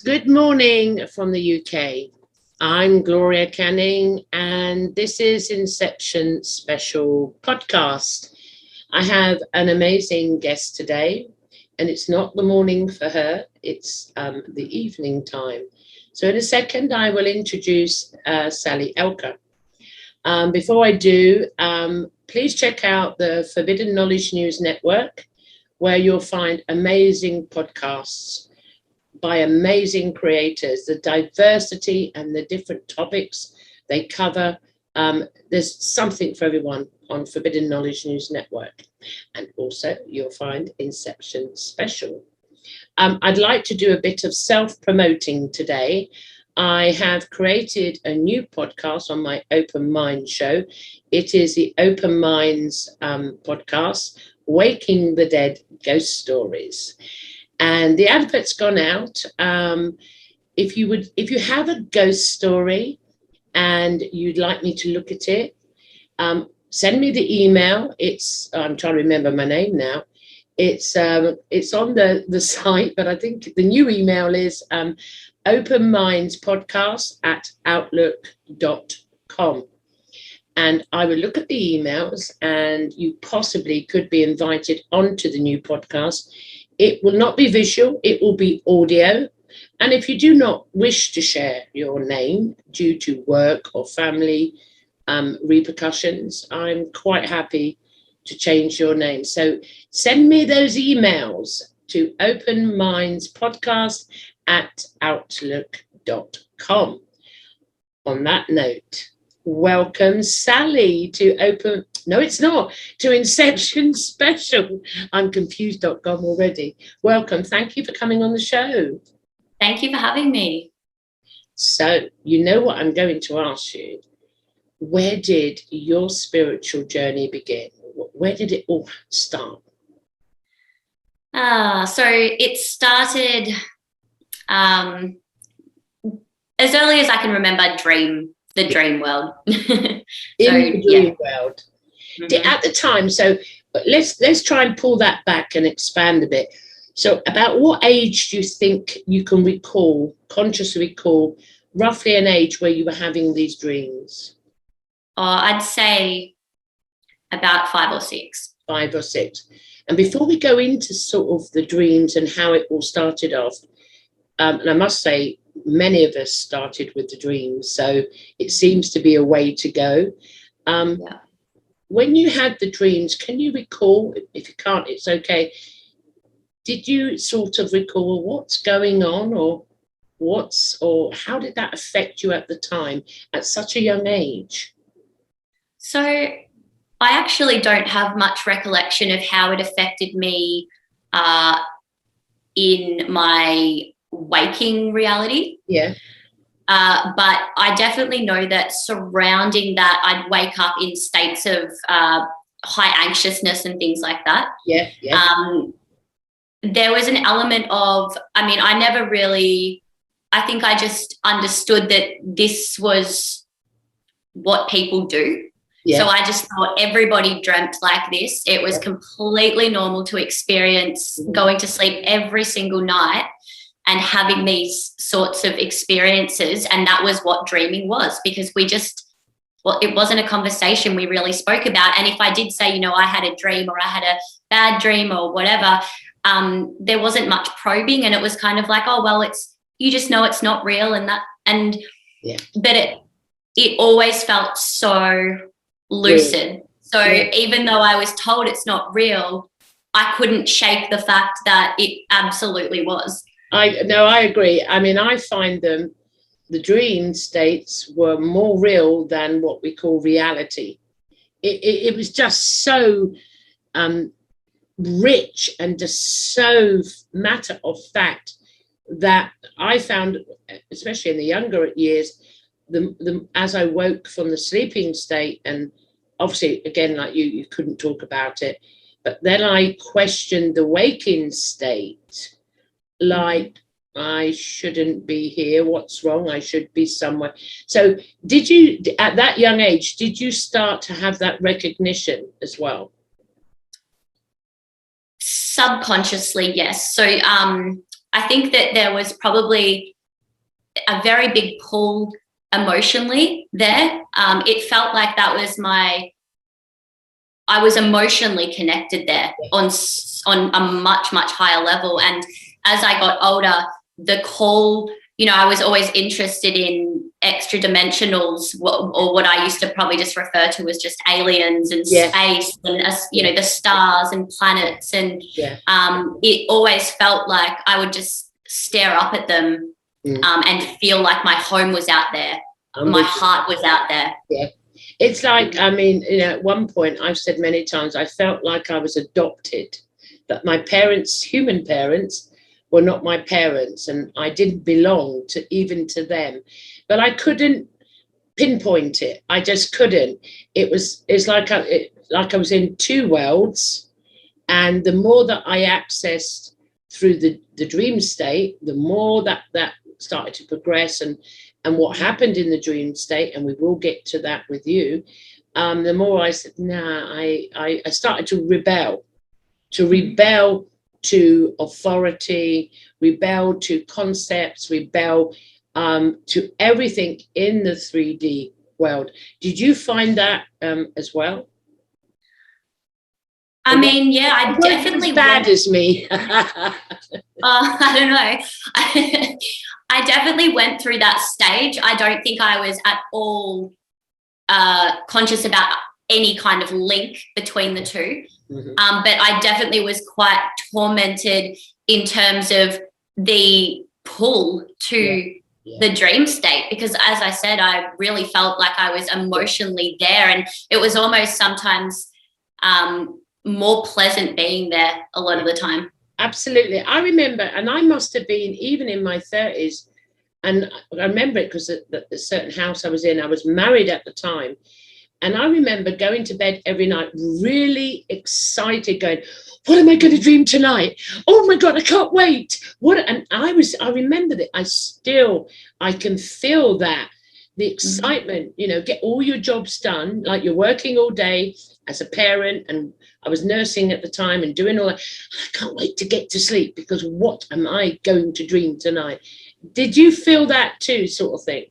Good morning from the UK. I'm Gloria Canning, and this is Inception Special Podcast. I have an amazing guest today, and it's not the morning for her, it's the evening time. So in a second, I will introduce Sally Elka. Before I do, please check out the Forbidden Knowledge News Network, where you'll find amazing podcasts by amazing creators, the diversity and the different topics they cover. There's something for everyone on Forbidden Knowledge News Network. And also you'll find Inception Special. I'd like to do a bit of self-promoting today. I have created a new podcast on my Open Mind show. It is the Open Minds podcast, Waking the Dead Ghost Stories. And the advert's gone out. If you have a ghost story and you'd like me to look at it, send me the email. I'm trying to remember my name now. It's on the site, but I think the new email is openmindspodcast@outlook.com. And I will look at the emails, and you possibly could be invited onto the new podcast. It will not be visual, it will be audio. And if you do not wish to share your name due to work or family repercussions, I'm quite happy to change your name. So send me those emails to openmindspodcast@outlook.com. On that note, welcome Sally to Inception Special. I'm confused.com already. Welcome. Thank you for coming on the show. Thank you for having me. So, you know what I'm going to ask you. Where did your spiritual journey begin? Where did it all start? So it started as early as I can remember, the dream world. In the dream world. Mm-hmm. At the time, so let's try and pull that back and expand a bit. So about what age do you think you can consciously recall, roughly an age where you were having these dreams? I'd say about 5 or 6. 5 or 6. And before we go into sort of the dreams and how it all started off, and I must say, many of us started with the dreams, so it seems to be a way to go. When you had the dreams, can you recall, if you can't, it's okay, did you sort of recall what's going on or how did that affect you at the time at such a young age? So I actually don't have much recollection of how it affected me in my waking reality. Yeah. But I definitely know that surrounding that, I'd wake up in states of high anxiousness and things like that. Yeah. There was an element of, I think I just understood that this was what people do. Yeah. So I just thought everybody dreamt like this. It was completely normal to experience going to sleep every single night and having these sorts of experiences. And that was what dreaming was, because it wasn't a conversation we really spoke about. And if I did say, I had a dream or I had a bad dream or whatever, there wasn't much probing, and it was kind of like, oh, well, you just know it's not real. But it always felt so lucid. So even though I was told it's not real, I couldn't shake the fact that it absolutely was. I agree. I mean, I find the dream states were more real than what we call reality. It was just so rich and just so matter of fact that I found, especially in the younger years, as I woke from the sleeping state, and obviously, again, like you couldn't talk about it, but then I questioned the waking state. Like, I shouldn't be here. What's wrong? I should be somewhere. So did you, at that young age, did you start to have that recognition as well? Subconsciously, yes. So I think that there was probably a very big pull emotionally there. It felt like that was I was emotionally connected there on a much, much higher level. And as I got older, the call, you know, I was always interested in extra dimensionals, or what I used to probably just refer to as just aliens and space and, you know, the stars and planets. And it always felt like I would just stare up at them and feel like my home was out there. My heart was out there. Yeah. It's like, I mean, you know, at one point I've said many times, I felt like I was adopted, that my parents, human parents, were not my parents, and I didn't belong to even to them. But I couldn't pinpoint it. I just couldn't. It's like I was in two worlds, and the more that I accessed through the dream state, the more that started to progress, and what happened in the dream state, and we will get to that with you, the more I said, I started to rebel to authority, rebel to concepts, rebel to everything in the 3D world. Did you find that as well? I mean, yeah, I definitely as bad as me. I don't know. I definitely went through that stage. I don't think I was at all conscious about any kind of link between the two. But I definitely was quite tormented in terms of the pull to the dream state, because as I said, I really felt like I was emotionally there, and it was almost sometimes more pleasant being there a lot of the time. Absolutely. I remember, and I must have been even in my 30s, and I remember it because the certain house I was in, I was married at the time, and I remember going to bed every night really excited, going, what am I going to dream tonight? Oh my God, I can't wait. And I remember that I can feel that, the excitement, you know, get all your jobs done, like you're working all day as a parent, and I was nursing at the time and doing all that. I can't wait to get to sleep, because what am I going to dream tonight? Did you feel that too, sort of thing?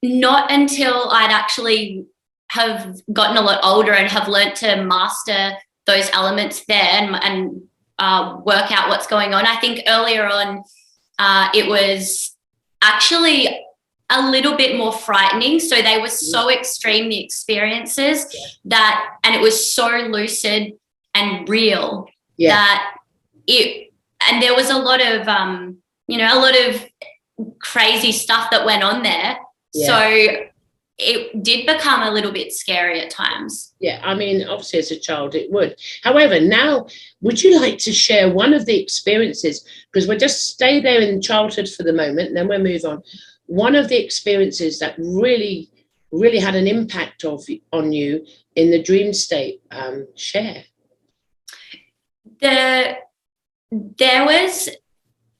Not until I'd actually have gotten a lot older and have learnt to master those elements there and work out what's going on. I think earlier on it was actually a little bit more frightening. So they were so extreme, the experiences, and it was so lucid and real that and there was a lot of, you know, a lot of crazy stuff that went on there. So it did become a little bit scary at times. Yeah, I mean, obviously as a child it would. However, now, would you like to share one of the experiences, because we'll just stay there in childhood for the moment and then we'll move on. One of the experiences that really, really had an impact on you in the dream state, share. There was,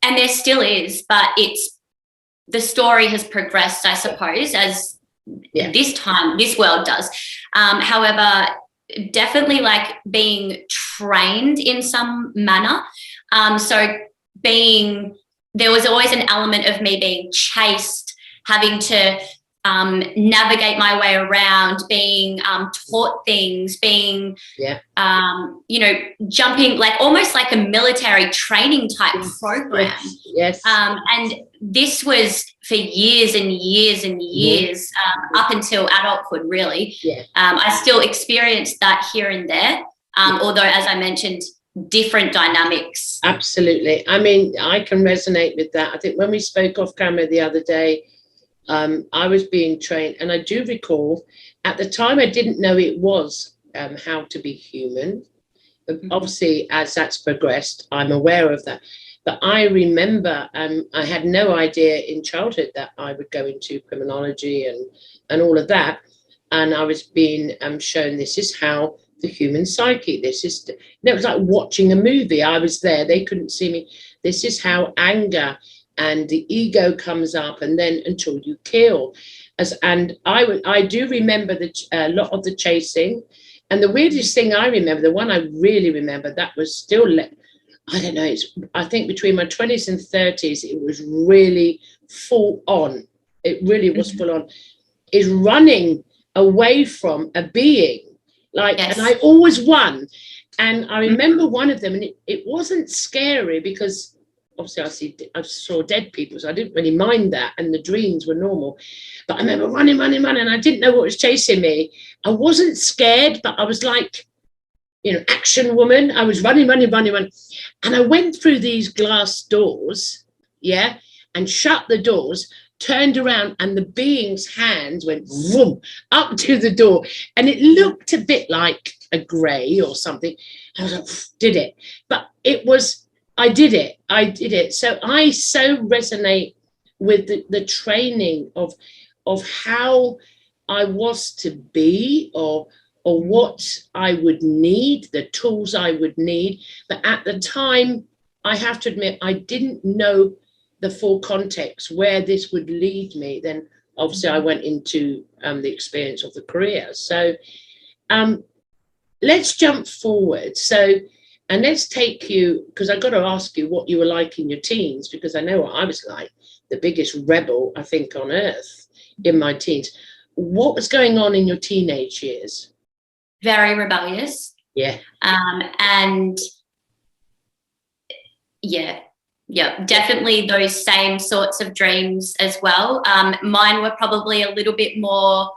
and there still is, but the story has progressed, I suppose, as this world does. However, definitely like being trained in some manner. So there was always an element of me being chased, having to navigate my way around, being taught things, being, you know, jumping, like almost like a military training type program. Yes. And this was for years and years and years, up until adulthood, really. I still experienced that here and there, although, as I mentioned, different dynamics. Absolutely. I mean, I can resonate with that. I think when we spoke off camera the other day, I was being trained, and I do recall at the time I didn't know it was how to be human. Obviously, as that's progressed, I'm aware of that. But I remember I had no idea in childhood that I would go into criminology and all of that. And I was being shown this is how the human psyche, it was like watching a movie. I was there, they couldn't see me. This is how anger and the ego comes up, and then until you kill. And I do remember a lot of the chasing. And the weirdest thing I remember, the one I really remember, that was still I don't know, I think between my 20s and 30s, it was really full on. It really was full on. Is running away from a being. Like, yes. And I always won. And I remember one of them, and it wasn't scary because obviously I saw dead people, so I didn't really mind that, and the dreams were normal. But I remember running, and I didn't know what was chasing me. I wasn't scared, but I was like, action woman. I was running. And I went through these glass doors, and shut the doors, turned around, and the being's hands went vroom, up to the door. And it looked a bit like a grey or something. I was like, did it. But I did it. So I so resonate with the training of how I was to be, or what I would need, the tools I would need. But at the time, I have to admit, I didn't know the full context where this would lead me. Then obviously I went into the experience of the career. So let's jump forward. And let's take you, because I've got to ask you what you were like in your teens, because I know what I was like, the biggest rebel, I think, on earth in my teens. What was going on in your teenage years? Very rebellious. Yeah. And definitely those same sorts of dreams as well. Mine were probably a little bit more,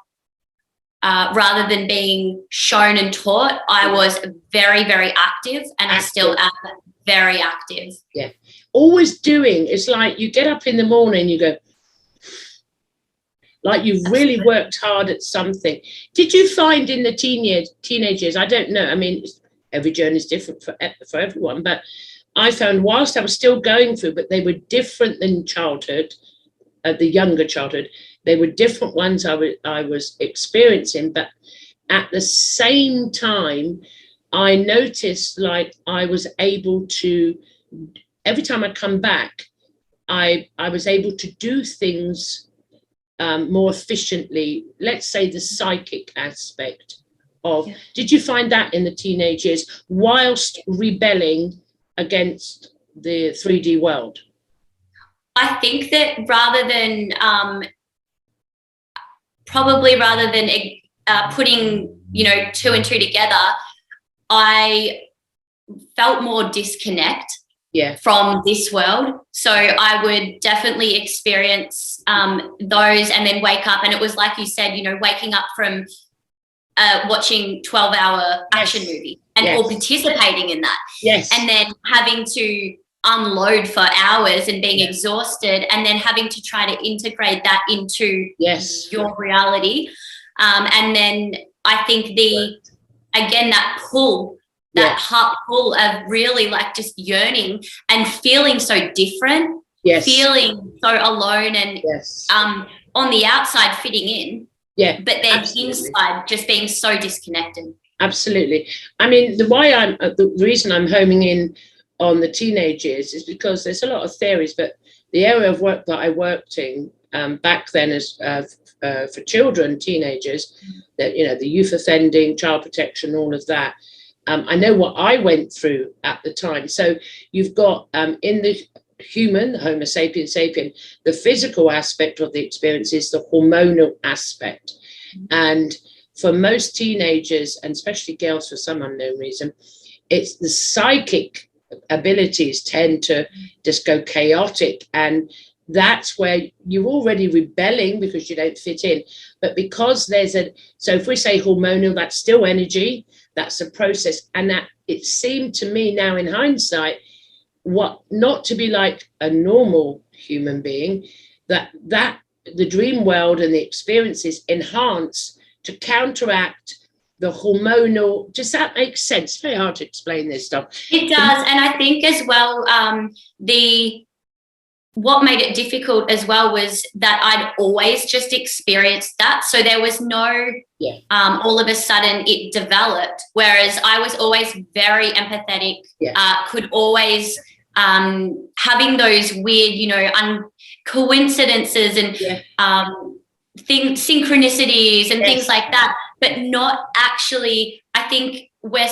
rather than being shown and taught, I was very, very active, and I still am very active. Yeah. Always doing. It's like you get up in the morning, you go, like you've really worked hard at something. Did you find in the teenage years, I don't know, I mean, every journey is different for everyone, but I found whilst I was still going through, but they were different than childhood, the younger childhood, they were different ones I was experiencing, but at the same time, I noticed like I was able to, every time I come back, I was able to do things more efficiently. Let's say the psychic aspect of, did you find that in the teenage years whilst rebelling against the 3D world? I think that rather than putting, two and two together, I felt more disconnect from this world. So I would definitely experience those and then wake up. And it was like you said, waking up from watching 12-hour action movie and or participating in that. Yes. And then having to unload for hours and being exhausted, and then having to try to integrate that into your reality. And then I think that pull, that heart pull of really like just yearning and feeling so different, feeling so alone, and on the outside fitting in, but then inside just being so disconnected. Absolutely. I mean, the reason I'm homing in on the teenage years is because there's a lot of theories, but the area of work that I worked in back then is for children, teenagers, that the youth offending, child protection, all of that. I know what I went through at the time. So you've got in the human, the Homo sapiens sapien, the physical aspect of the experience is the hormonal aspect. And for most teenagers, and especially girls for some unknown reason, it's the psychic abilities tend to just go chaotic, and that's where you're already rebelling because you don't fit in. But because so if we say hormonal, that's still energy, that's a process. And that it seemed to me now in hindsight, not to be like a normal human being, that the dream world and the experiences enhance to counteract the hormonal. Does that make sense? It's very hard to explain this stuff. It does. And I think as well, what made it difficult as well was that I'd always just experienced that. So there was no, all of a sudden it developed, whereas I was always very empathetic, could always, having those weird, coincidences and synchronicities and things like that, but not actually. I think we're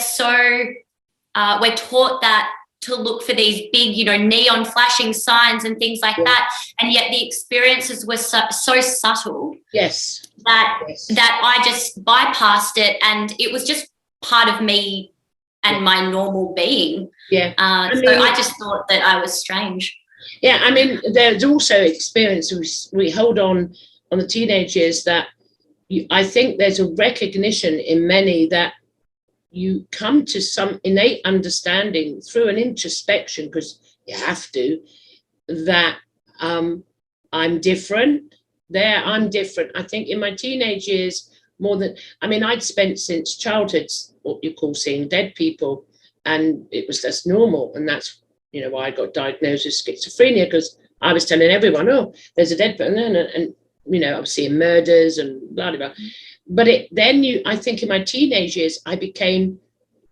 taught that to look for these big, you know, neon flashing signs and things like that. And yet the experiences were so subtle. Yes. That I just bypassed it, and it was just part of me and my normal being. Yeah. So I just thought that I was strange. Yeah, I mean, there's also experience we hold on the teenage years that I think there's a recognition in many that you come to some innate understanding through an introspection, because you have to, that I'm different. I'm different. I think in my teenage years, more than, I mean, I'd spent since childhood what you call seeing dead people, and it was just normal. And that's, you know, why I got diagnosed with schizophrenia, because I was telling everyone, oh, there's a dead person, and you know, I was seeing murders and blah, blah, blah. But I think in my teenage years, I became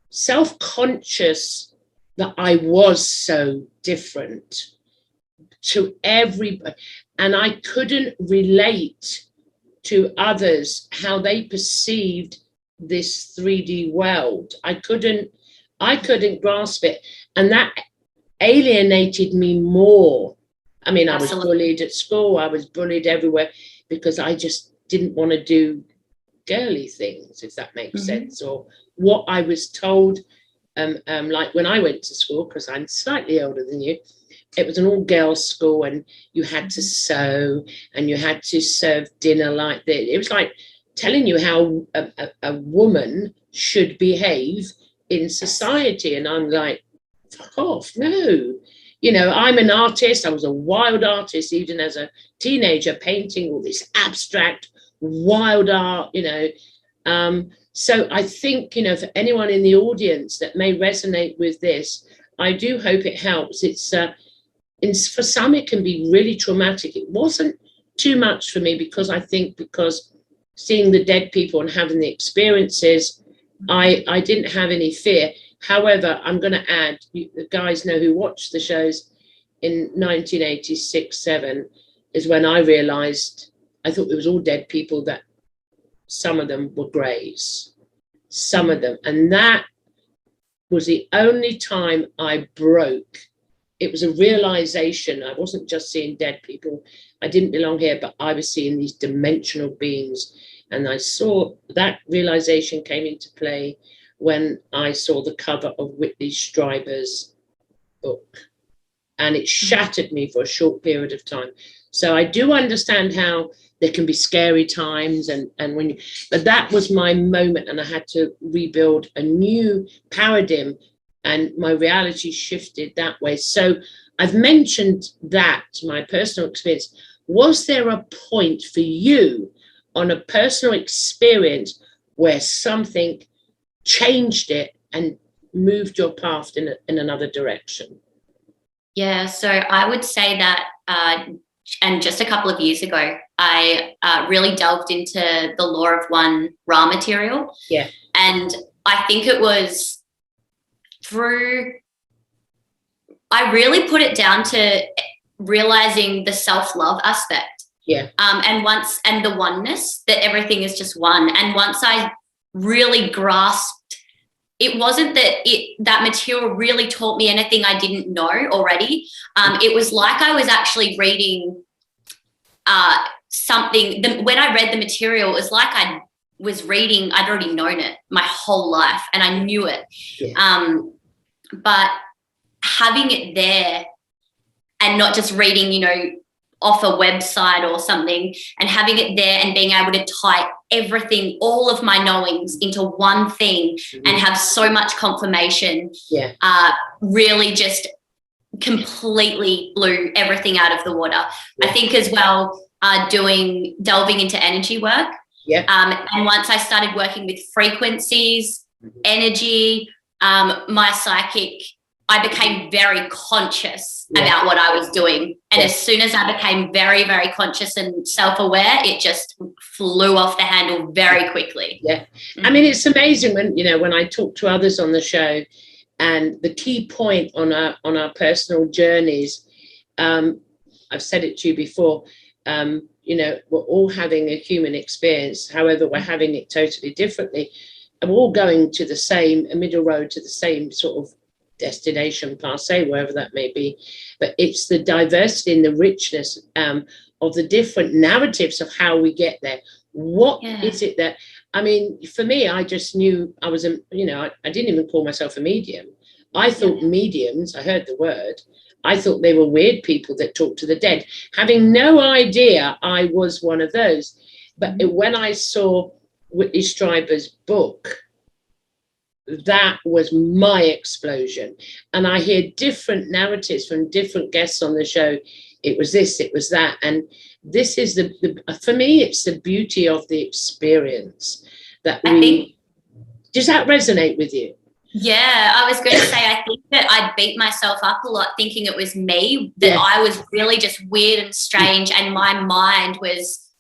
self-conscious that I was so different to everybody. And I couldn't relate to others, how they perceived this 3D world. I couldn't grasp it. And that alienated me more. I mean, I was bullied at school. I was bullied everywhere because I just didn't want to do girly things, if that makes sense, or what I was told. Like when I went to school, because I'm slightly older than you, it was an all-girls school, and you had to sew, and you had to serve dinner like this. It was like telling you how a woman should behave in society. And I'm like, fuck off, no. You know, I'm an artist. I was a wild artist, even as a teenager, painting all this abstract, wild art, you know. So I think, you know, for anyone in the audience that may resonate with this, I do hope it helps. For some, it can be really traumatic. It wasn't too much for me because seeing the dead people and having the experiences, I didn't have any fear. However, I'm going to add, the guys know who watched the shows, in 1986-7 is when I realized, I thought it was all dead people, that some of them were greys, some of them. And that was the only time I broke. It was a realization. I wasn't just seeing dead people. I didn't belong here, but I was seeing these dimensional beings. And I saw that realization came into play when I saw the cover of Whitley Strieber's book. And it shattered me for a short period of time. So I do understand how there can be scary times, but that was my moment, and I had to rebuild a new paradigm, and my reality shifted that way. So I've mentioned that, my personal experience. Was there a point for you on a personal experience where something changed it and moved your path in another direction? Yeah, so I would say that, and just a couple of years ago, I really delved into the Law of One raw material. Yeah. And I think it was I really put it down to realizing the self-love aspect. Yeah. And the oneness, that everything is just one. And once I really grasped, it wasn't that material really taught me anything I didn't know already. It was like I was actually reading something. When I read the material, it was like I was reading, I'd already known it my whole life and I knew it. Yeah. But having it there and not just reading, you know, off a website or something, and having it there and being able to tie everything, all of my knowings into one thing and have so much confirmation, really just completely blew everything out of the water. Yeah. I think as well, delving into energy work. Yeah. And once I started working with frequencies, energy, my psychic, I became very conscious about what I was doing. And as soon as I became very, very conscious and self-aware, it just flew off the handle very quickly. Yeah. I mean, it's amazing when I talk to others on the show, and the key point on our personal journeys, I've said it to you before, we're all having a human experience. However, we're having it totally differently. And we're all going to a middle road to the same sort of destination passe, wherever that may be. But it's the diversity and the richness of the different narratives of how we get there. What is it that, I mean, for me, I just knew I was, I didn't even call myself a medium. I thought mediums, I heard the word, I thought they were weird people that talk to the dead, having no idea I was one of those. But when I saw Whitley Strieber's book, that was my explosion. And I hear different narratives from different guests on the show. It was this, it was that. And this is for me, it's the beauty of the experience that does that resonate with you? Yeah, I was going to say, I think that I beat myself up a lot thinking it was me, that I was really just weird and strange, and my mind was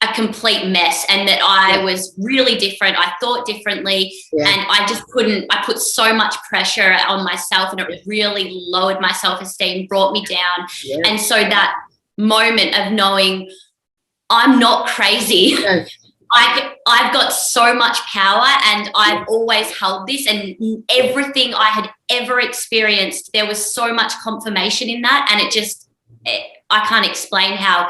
a complete mess, and that I was really different. I thought differently, and I just couldn't. I put so much pressure on myself, and it really lowered my self-esteem, brought me down. And so that moment of knowing I'm not crazy. I've got so much power, and I've always held this, and everything I had ever experienced, there was so much confirmation in that, and I can't explain how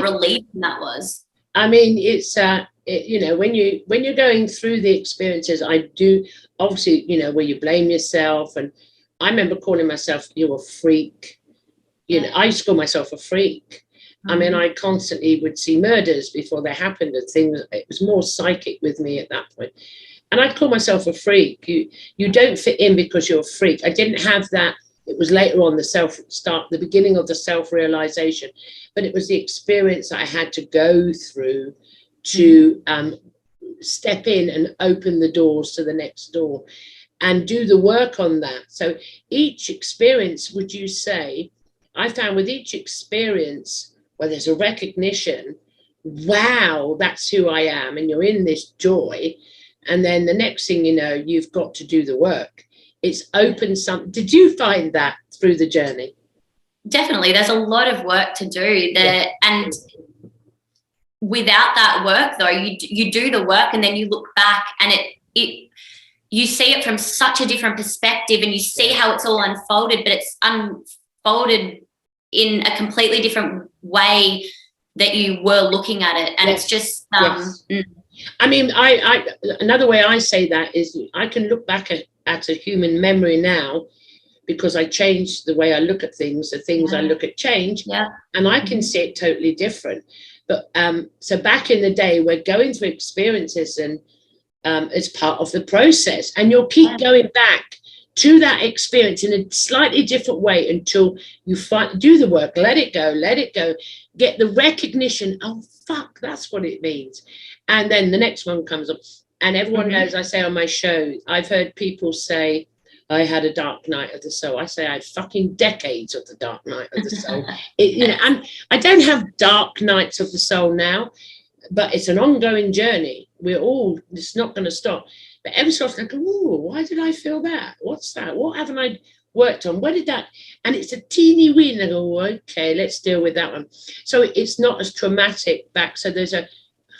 relieving that was. I mean, it's when you're going through the experiences, I do obviously, where you blame yourself, and I remember calling myself, "You're a freak." I used to call myself a freak. I mean, I constantly would see murders before they happened and things. It was more psychic with me at that point. And I'd call myself a freak. You don't fit in because you're a freak. I didn't have that. It was later on the beginning of the self-realization. But it was the experience I had to go through to step in and open the doors to the next door and do the work on that. So each experience, would you say, I found with each experience, where there's a recognition, wow, that's who I am, and you're in this joy, and then the next thing you know, you've got to do the work. It's opened something. Did you find that through the journey? Definitely. There's a lot of work to do there, and without that work, though, you do the work, and then you look back, and you see it from such a different perspective, and you see how it's all unfolded, but it's unfolded in a completely different way that you were looking at it, and it's just I mean, I another way I say that is I can look back at a human memory now, because I changed the way I look at things, the things I look at change, and I can see it totally different. But so back in the day, we're going through experiences, and it's part of the process, and you'll keep going back to that experience in a slightly different way until you do the work, let it go, get the recognition, oh, fuck, that's what it means. And then the next one comes up, and everyone knows, I say on my show, I've heard people say, I had a dark night of the soul. I say I had fucking decades of the dark night of the soul. And I don't have dark nights of the soul now, but it's an ongoing journey. It's not going to stop. But every so often I go, oh, why did I feel that? What's that? What haven't I worked on? Where did that? And it's a teeny weeny, and I go, okay, let's deal with that one. So it's not as traumatic back. So there's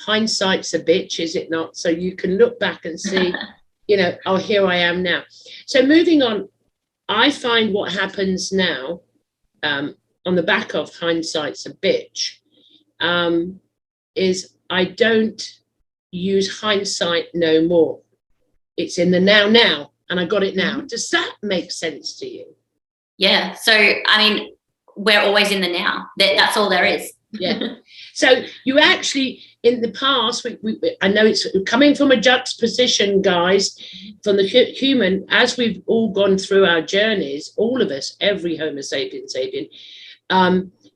hindsight's a bitch, is it not? So you can look back and see, oh, here I am now. So moving on, I find what happens now on the back of hindsight's a bitch is I don't use hindsight no more. It's in the now, and I got it now. Does that make sense to you? Yeah. So, I mean, we're always in the now. That's all there is. Yeah. So you actually, in the past, I know it's coming from a juxtaposition, guys, from the human, as we've all gone through our journeys, all of us, every Homo sapien,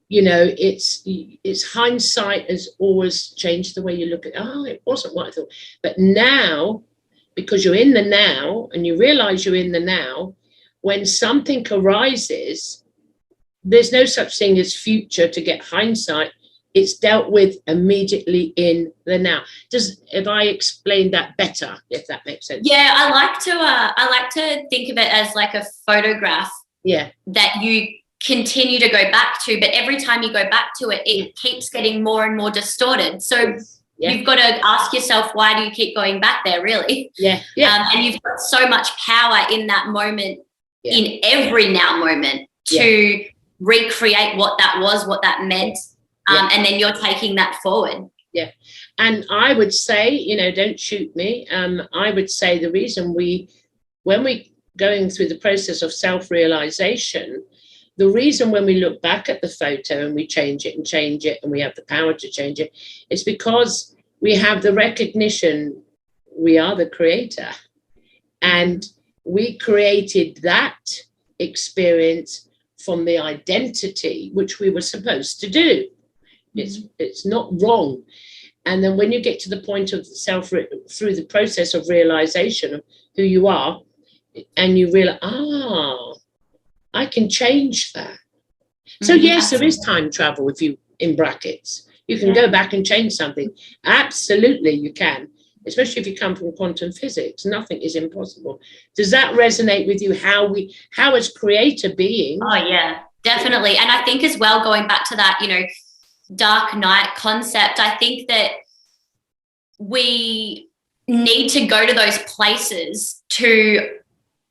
it's hindsight has always changed the way you look at, it wasn't what I thought. But now, because you're in the now and you realize you're in the now, when something arises, there's no such thing as future to get hindsight. It's dealt with immediately in the now. If I explained that better, if that makes sense? Yeah, I like to think of it as like a photograph. Yeah. That you continue to go back to, but every time you go back to it, it keeps getting more and more distorted. So you've got to ask yourself, why do you keep going back there, really? Yeah. And you've got so much power in that moment in every now moment to recreate what that was, what that meant. And then you're taking that forward. Yeah. And I would say, you know, don't shoot me. I would say the reason when we going through the process of self-realization, the reason when we look back at the photo and we change it and we have the power to change it, it's because we have the recognition we are the creator. And we created that experience from the identity which we were supposed to do. It's not wrong. And then when you get to the point of through the process of realization of who you are, and you realize, I can change that. So yes, there is time travel. If you, in brackets, you can go back and change something. Absolutely, you can. Especially if you come from quantum physics, nothing is impossible. Does that resonate with you? How as creator beings? Oh yeah, definitely. And I think as well, going back to that, you know, dark night concept, I think that we need to go to those places to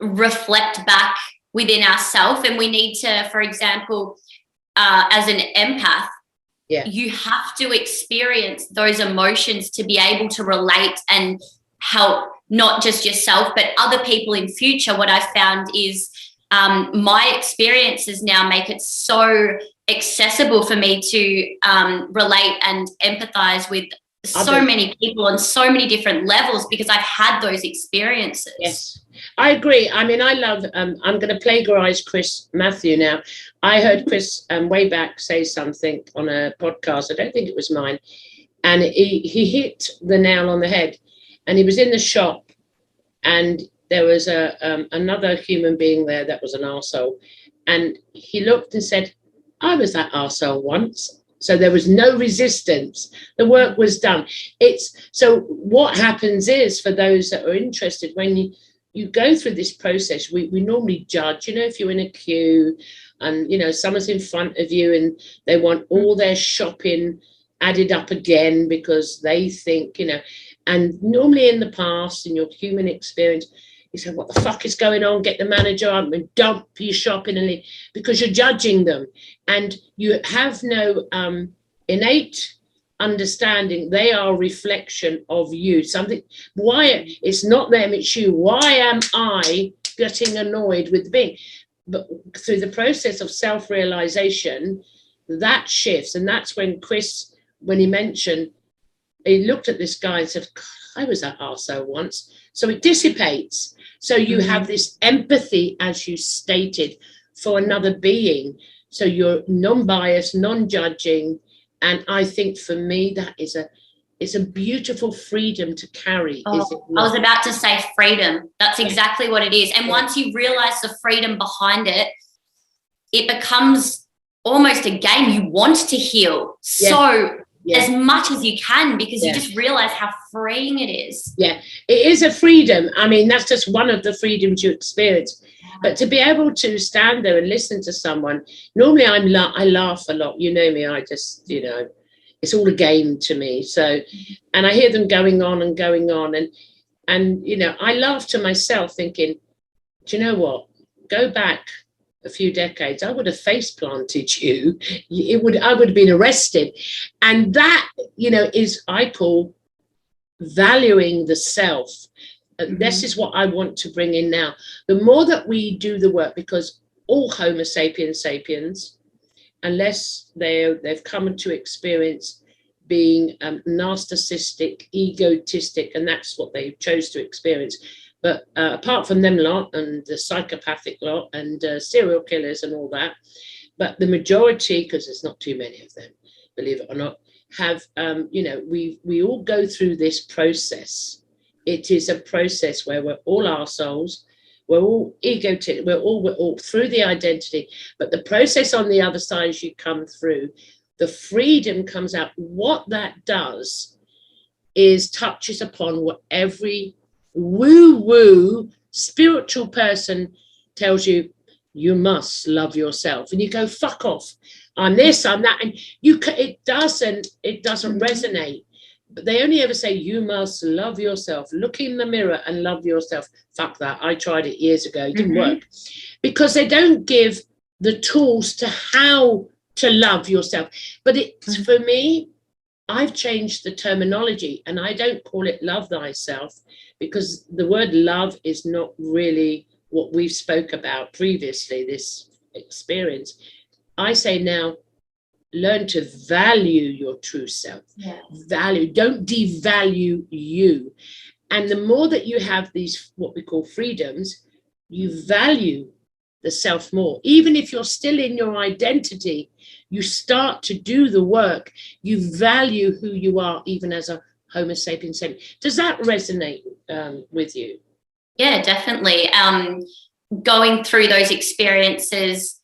reflect back within ourselves. And we need to, for example, as an empath, you have to experience those emotions to be able to relate and help not just yourself, but other people in future. What I've found is my experiences now make it so accessible for me to relate and empathize with so many people on so many different levels because I've had those experiences. Yes, I agree. I mean, I love, I'm going to plagiarize Chris Matthew now. I heard Chris way back say something on a podcast. I don't think it was mine. And he hit the nail on the head. And he was in the shop and there was another human being there that was an arsehole. And he looked and said, I was that arsehole once. So there was no resistance. The work was done. So what happens is, for those that are interested, when you go through this process, we normally judge, you know, if you're in a queue and, you know, someone's in front of you and they want all their shopping added up again because they think, you know, and normally in the past, in your human experience, you say, what the fuck is going on? Get the manager up and dump your shopping and leave, because you're judging them. And you have no innate understanding. They are a reflection of you. Why it's not them, it's you. Why am I getting annoyed with the being? But through the process of self-realization, that shifts. And that's when Chris, when he mentioned, he looked at this guy and said, God, I was that arsehole once. So it dissipates. So you have this empathy, as you stated, for another being. So you're non-biased, non-judging. And I think for me, that is it's a beautiful freedom to carry. Is it not? I was about to say freedom. That's exactly what it is. And once you realize the freedom behind it, it becomes almost a game. You want to heal as much as you can, because you just realize how freeing it is. Yeah, it is a freedom. I mean, that's just one of the freedoms you experience. But to be able to stand there and listen to someone, normally I laugh a lot. You know me, I just, you know, it's all a game to me. So, and I hear them going on. And you know, I laugh to myself thinking, do you know what? Go back a few decades, I would have face planted you. I would have been arrested. And that, you know, is, I call valuing the self. This is what I want to bring in now. The more that we do the work, because all Homo sapiens, unless they've come to experience being narcissistic, egotistic, and that's what they chose to experience. But apart from them lot and the psychopathic lot and serial killers and all that, but the majority, because there's not too many of them, believe it or not, have, you know, we all go through this process. It is a process where we're all arseholes, we're all egotistic, we're all through the identity. But the process on the other side, as you come through, the freedom comes out. What that does is touches upon what every woo-woo spiritual person tells you. You must love yourself, and you go, fuck off, I'm this, I'm that, and it doesn't resonate. But they only ever say, you must love yourself. Look in the mirror and love yourself. Fuck that. I tried it years ago. It didn't work. Because they don't give the tools to how to love yourself. But it's, for me, I've changed the terminology, and I don't call it love thyself, because the word love is not really what we've spoke about previously, this experience. I say now, learn to value your true self. Value, don't devalue you. And the more that you have these, what we call freedoms, you value the self more. Even if you're still in your identity, you start to do the work. You value who you are, even as a Homo sapiens sapien. Does that resonate with you? Yeah, definitely. Going through those experiences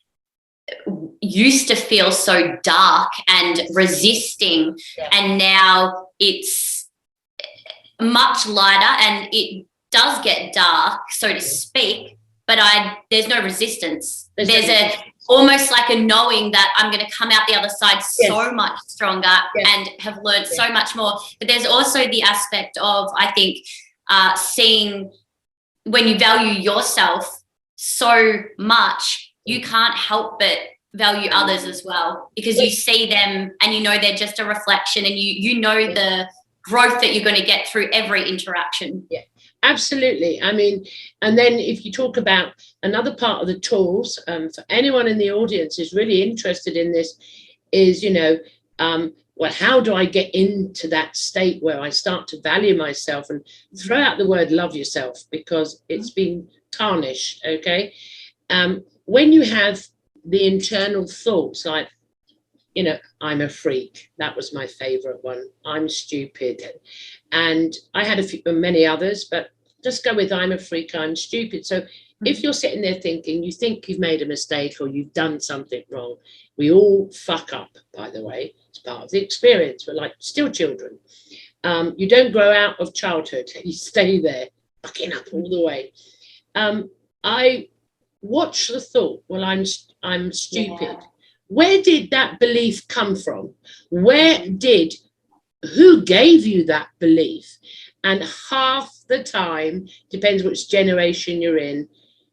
used to feel so dark and resisting, and now it's much lighter, and it does get dark, so to speak, but there's no resistance. There's almost like a knowing that I'm going to come out the other side so much stronger and have learned so much more. But there's also the aspect of, I think, seeing when you value yourself so much, you can't help but value others as well, because you see them and you know they're just a reflection, and you know the growth that you're going to get through every interaction. Yeah, absolutely. I mean, and then if you talk about another part of the tools, for anyone in the audience is really interested in this, is, well, how do I get into that state where I start to value myself? And throw out the word love yourself, because it's been tarnished, okay? When you have the internal thoughts like, I'm a freak. That was my favorite one. I'm stupid. And I had many others, but just go with I'm a freak, I'm stupid. So if you're sitting there thinking, you think you've made a mistake or you've done something wrong, we all fuck up, by the way. It's part of the experience. We're like still children. You don't grow out of childhood. You stay there, fucking up all the way. I watch the thought, well, I'm stupid. Yeah. Where did that belief come from? Who gave you that belief? And half the time, depends which generation you're in,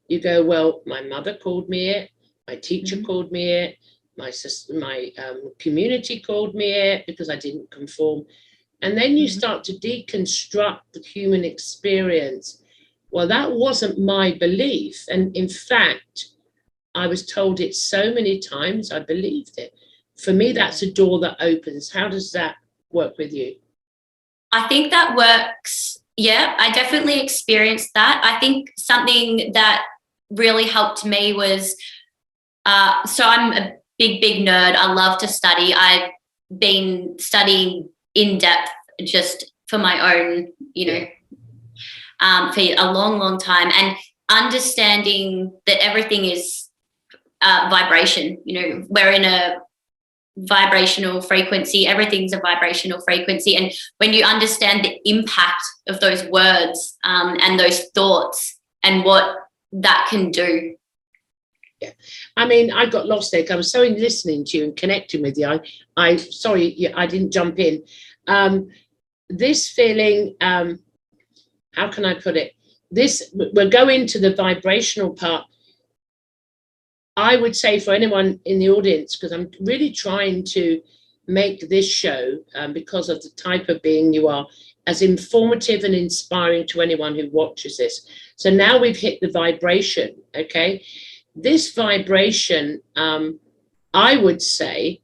you go, well, my mother called me it, my teacher called me it, my community called me it because I didn't conform. And then you start to deconstruct the human experience. Well, that wasn't my belief. And in fact, I was told it so many times, I believed it. For me, that's a door that opens. How does that work with you? I think that works. Yeah, I definitely experienced that. I think something that really helped me was, so I'm a big nerd. I love to study. I've been studying in depth just for my own, for a long time, and understanding that everything is vibration. We're in a vibrational frequency. Everything's a vibrational frequency. And when you understand the impact of those words and those thoughts and what that can do. Yeah. I mean, I got lost there. I was so listening to you and connecting with you. Sorry, I didn't jump in. This feeling, how can I put it? We'll go into the vibrational part. I would say for anyone in the audience, because I'm really trying to make this show, because of the type of being you are, as informative and inspiring to anyone who watches this. So now we've hit the vibration, okay? This vibration, I would say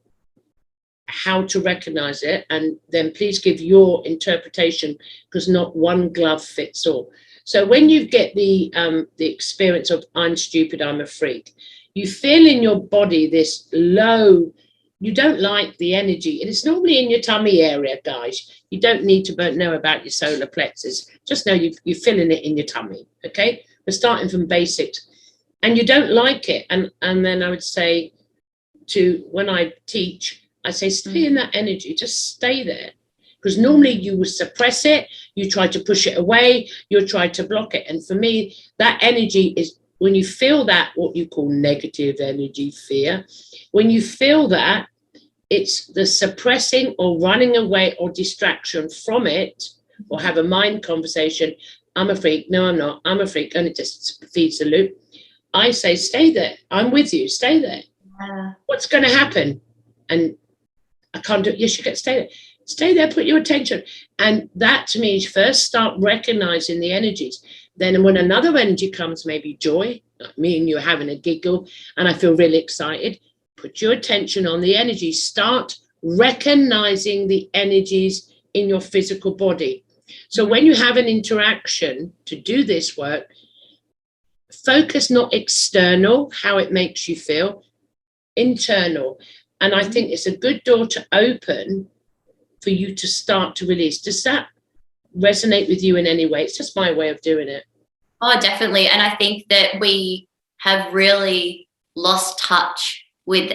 how to recognize it, and then please give your interpretation, because not one glove fits all. So when you get the experience of I'm stupid, I'm a freak, you feel in your body this low, you don't like the energy, and it's normally in your tummy area, guys. You don't need to know about your solar plexus. Just know you're feeling it in your tummy, okay? We're starting from basics. And you don't like it. And then I would say when I teach, I say, stay in that energy, just stay there. Because normally you will suppress it, you try to push it away, you'll try to block it. And for me, that energy is, when you feel that, what you call negative energy, fear, when you feel that, It's the suppressing or running away or distraction from it, or have a mind conversation. I'm a freak. No, I'm not. I'm a freak. And it just feeds the loop. I say, stay there. I'm with you. Stay there. What's going to happen? And I can't do it. Yes, you get stay there. Stay there. Put your attention. And that to me is first start recognizing the energies. Then when another energy comes, maybe joy, like me and you are having a giggle, and I feel really excited, put your attention on the energy. Start recognizing the energies in your physical body. So when you have an interaction to do this work, focus not external, how it makes you feel, internal. And I think it's a good door to open for you to start to release. Does that resonate with you in any way? It's just my way of doing it. Oh, definitely. And I think that we have really lost touch with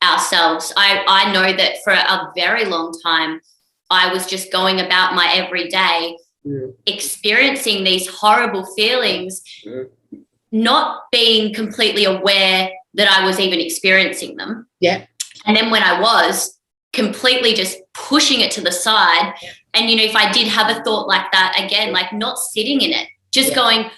ourselves. I know that for a very long time, I was just going about my everyday, experiencing these horrible feelings, not being completely aware that I was even experiencing them. Yeah. And then when I was, completely just pushing it to the side. Yeah. And, if I did have a thought like that, again, like not sitting in it, just going,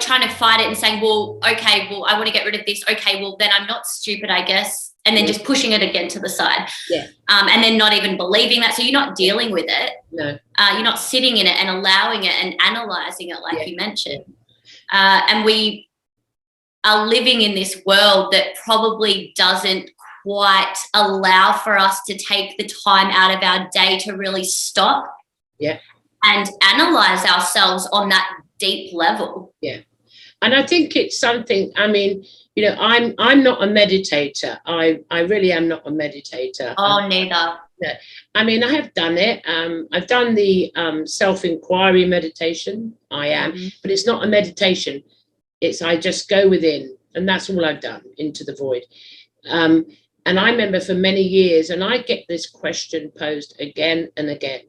trying to fight it and saying, well, okay, well, I want to get rid of this. Okay, well, then I'm not stupid, I guess. And then just pushing it again to the side. Yeah. And then not even believing that. So you're not dealing with it. No. You're not sitting in it and allowing it and analysing it like you mentioned. And we are living in this world that probably doesn't quite allow for us to take the time out of our day to really stop and analyse ourselves on that deep level. Yeah. And I think it's something, I mean, I'm not a meditator. I really am not a meditator. Oh, neither. No. I mean, I have done it. I've done the self-inquiry meditation. I am, but it's not a meditation. It's I just go within, and that's all I've done, into the void. And I remember for many years, and I get this question posed again and again.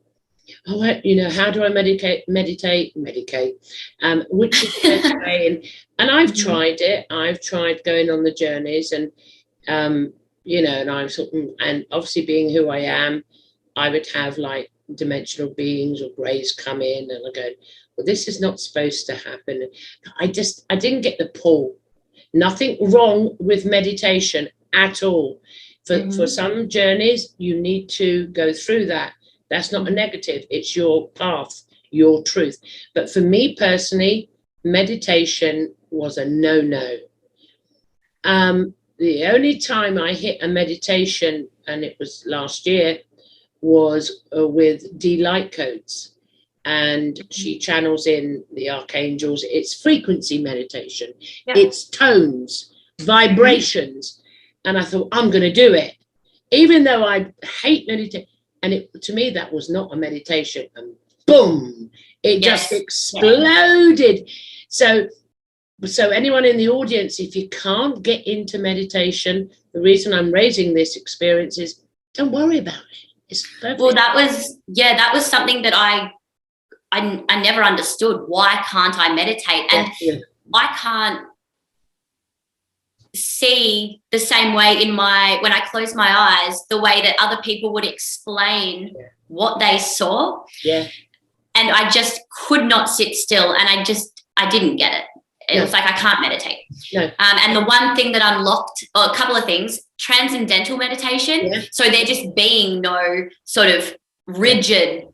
Oh, how do I meditate? Which is the best way? And I've tried it. I've tried going on the journeys, and and I'm and obviously being who I am, I would have like dimensional beings or greys come in, and I go, well, this is not supposed to happen. I didn't get the pull. Nothing wrong with meditation at all. For some journeys, you need to go through that. That's not a negative. It's your path, your truth. But for me personally, meditation was a no-no. The only time I hit a meditation, and it was last year, was with D Light Codes. And she channels in the archangels. It's frequency meditation. Yeah. It's tones, vibrations. And I thought, I'm going to do it. Even though I hate meditation. And to me, that was not a meditation. And boom, it just exploded. So anyone in the audience, if you can't get into meditation, the reason I'm raising this experience is don't worry about it. It's perfect. Well, that was something that I never understood. Why can't I meditate? And I can't see the same way when I close my eyes, the way that other people would explain what they saw. Yeah. And I just could not sit still, and I didn't get it. It was like I can't meditate. No. And the one thing that unlocked, or a couple of things, transcendental meditation. Yeah. So there just being no sort of rigid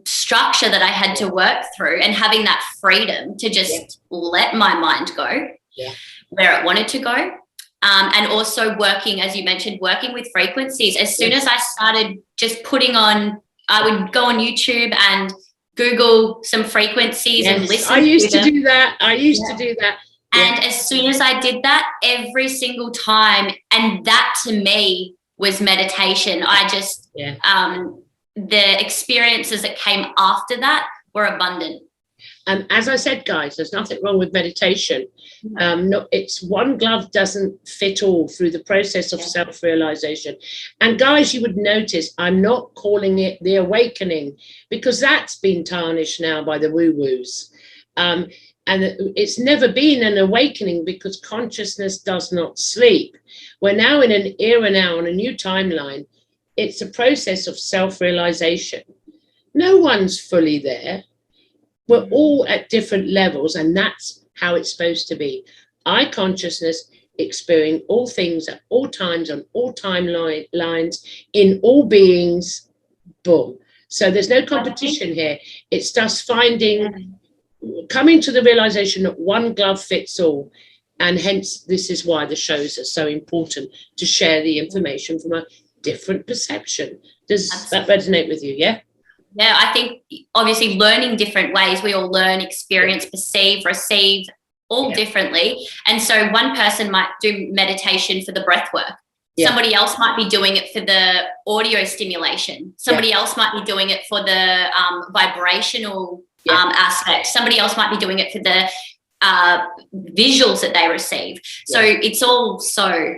structure that I had to work through, and having that freedom to just let my mind go where it wanted to go. And also working, as you mentioned, working with frequencies. As soon as I started just putting on, I would go on YouTube and Google some frequencies and listen. I used to do that. To do that. And as soon as I did that, every single time, and that to me was meditation. I just, the experiences that came after that were abundant. And as I said, guys, there's nothing wrong with meditation. It's one glove doesn't fit all through the process of self-realization. And guys, you would notice I'm not calling it the awakening, because that's been tarnished now by the woo-woos. And it's never been an awakening because consciousness does not sleep. We're now in an era now on a new timeline. It's a process of self-realization. No one's fully there. We're all at different levels, and that's how it's supposed to be. I consciousness experiencing all things at all times on all timelines in all beings. Boom. So there's no competition here. It's just coming to the realization that one glove fits all. And hence, this is why the shows are so important, to share the information from a different perception. Does that resonate with you? Yeah. Yeah, I think obviously learning different ways. We all learn, experience, perceive, receive all differently. And so one person might do meditation for the breath work. Yeah. Somebody else might be doing it for the audio stimulation. Somebody else might be doing it for the vibrational aspect. Somebody else might be doing it for the visuals that they receive. So it's all so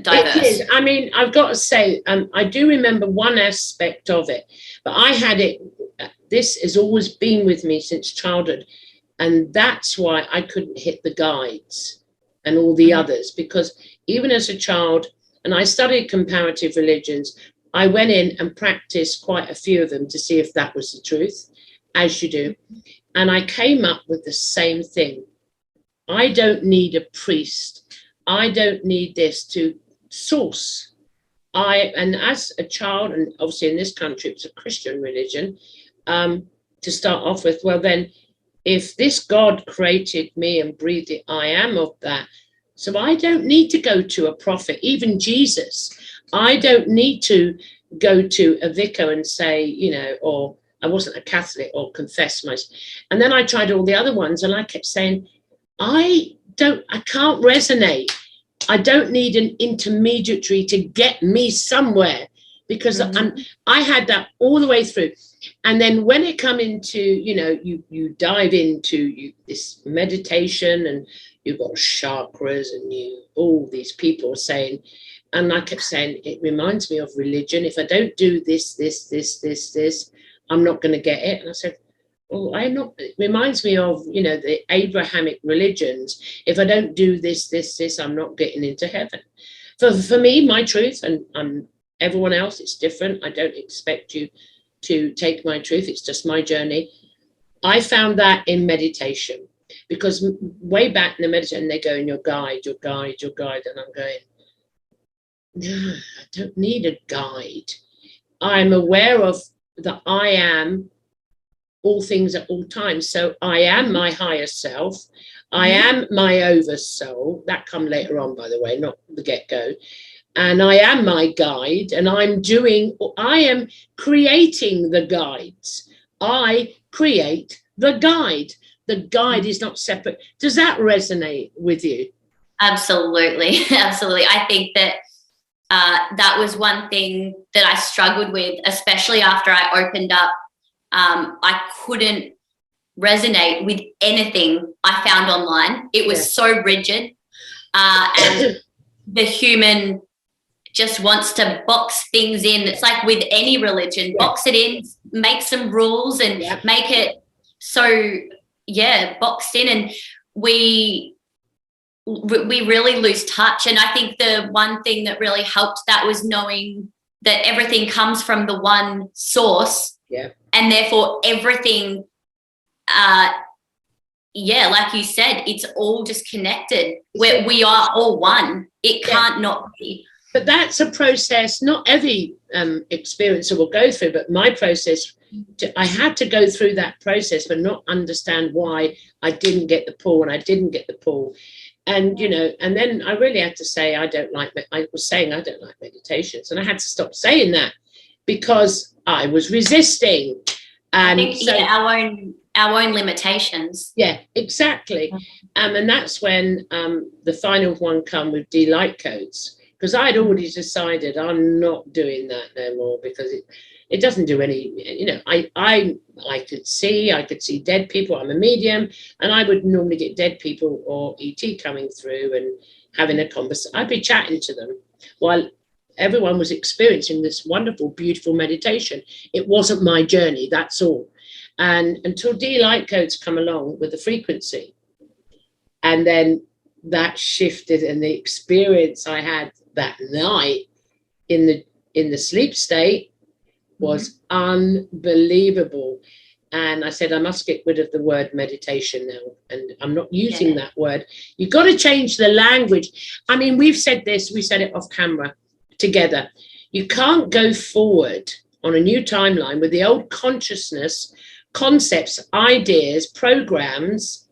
diverse. It is. I mean, I've got to say, I do remember one aspect of it, but I had it, this has always been with me since childhood. And that's why I couldn't hit the guides and all the others, because even as a child, and I studied comparative religions, I went in and practiced quite a few of them to see if that was the truth, as you do. And I came up with the same thing. I don't need a priest. I don't need this to source. And as a child, and obviously in this country, it's a Christian religion, to start off with, well then, if this God created me and breathed it, I am of that. So I don't need to go to a prophet, even Jesus. I don't need to go to a vicar and say, you know, or I wasn't a Catholic, or confess myself. And then I tried all the other ones and I kept saying, I can't resonate. I don't need an intermediary to get me somewhere, because I had that all the way through. And then when it come into, you know, you dive into this meditation, and you've got chakras, and all these people are saying, and I kept saying, it reminds me of religion. If I don't do this, I'm not going to get it. And I said, well, it reminds me of, you know, the Abrahamic religions. If I don't do this, I'm not getting into heaven. For me, my truth, and everyone else, it's different. I don't expect you to take my truth. It's just my journey. I found that in meditation, because way back in the meditation, they go in your guide. And I'm going, no, I don't need a guide. I'm aware of that I am all things at all times. So I am my higher self. I am my oversoul. That come later on, by the way, not the get-go. And I am my guide, and I am creating the guides. I create the guide. The guide is not separate. Does that resonate with you? Absolutely. Absolutely. I think that that was one thing that I struggled with, especially after I opened up. I couldn't resonate with anything I found online. It was so rigid, and the human just wants to box things in. It's like with any religion, box it in, make some rules, and make it so boxed in, and we really lose touch. And I think the one thing that really helped that was knowing that everything comes from the one source. And therefore everything, like you said, it's all just connected. We are all one. It can't not be. But that's a process not every experiencer will go through, but my process, I had to go through that process, but not understand why I didn't get the pull, and I didn't get the pull. And, you know, and then I really had to say, I was saying I don't like meditations, and I had to stop saying that, because I was resisting. I think our own limitations. Yeah, exactly. And that's when the final one come with delight codes, because I'd already decided I'm not doing that no more, because it doesn't do any, you know, I could see dead people. I'm a medium, and I would normally get dead people or ET coming through and having a conversation. I'd be chatting to them while everyone was experiencing this wonderful, beautiful meditation. It wasn't my journey, that's all. And until delight codes come along with the frequency, And then that shifted, and the experience I had that night in the sleep state was unbelievable. And I said, I must get rid of the word meditation now. And I'm not using that word. You've got to change the language. I mean, we've said this, we said it off camera together. You can't go forward on a new timeline with the old consciousness, concepts, ideas, programs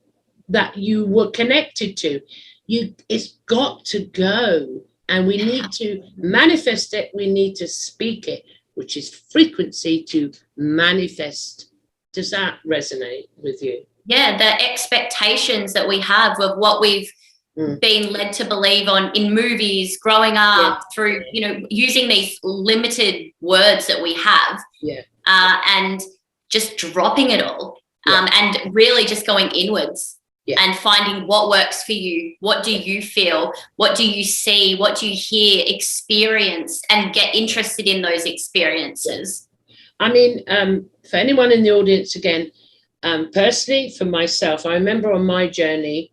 that you were connected to. It's got to go. And we need to manifest it. We need to speak it, which is frequency to manifest. Does that resonate with you? Yeah, the expectations that we have of what we've been led to believe on in movies, growing up through, using these limited words that we have, and just dropping it all, and really just going inwards and finding what works for you. What do you feel? What do you see? What do you hear, experience, and get interested in those experiences? I mean, for anyone in the audience, again, personally, for myself, I remember on my journey,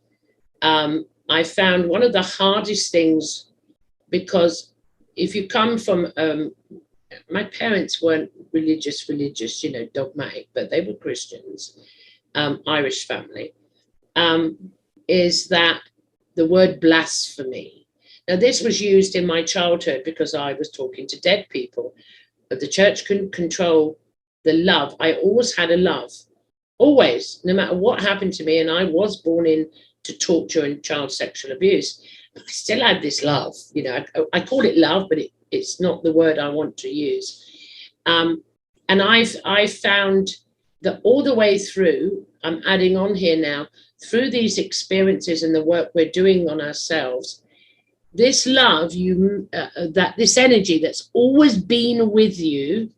I found one of the hardest things, because if you come from, my parents weren't religious, dogmatic, but they were Christians, Irish family, is that the word blasphemy. Now, this was used in my childhood because I was talking to dead people. But the church couldn't control the love. I always had a love, always, no matter what happened to me. And I was born into torture and child sexual abuse, but I still had this love. I call it love, but it's not the word I want to use. And I've found that all the way through, I'm adding on here now, through these experiences and the work we're doing on ourselves, this love, that this energy that's always been with you,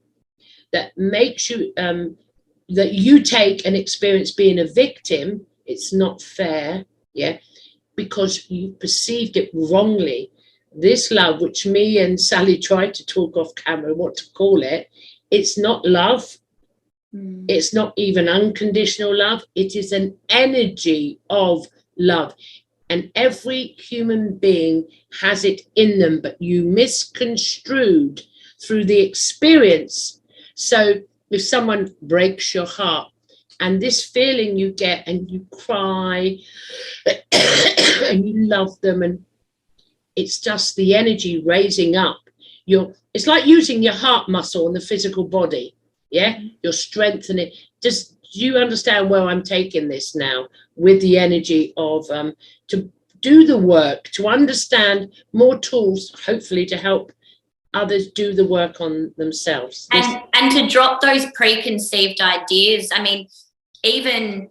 that makes you, that you take and experience being a victim, it's not fair, because you perceived it wrongly. This love, which me and Sally tried to talk off camera what to call it, it's not love. It's not even unconditional love. It is an energy of love. And every human being has it in them, but you misconstrued through the experience. So if someone breaks your heart, and this feeling you get, and you cry, and you love them, and it's just the energy raising up. It's like using your heart muscle in the physical body. You're strengthening. Do you understand where I'm taking this now, with the energy of to do the work, to understand more tools, hopefully to help others do the work on themselves. And to drop those preconceived ideas. I mean, even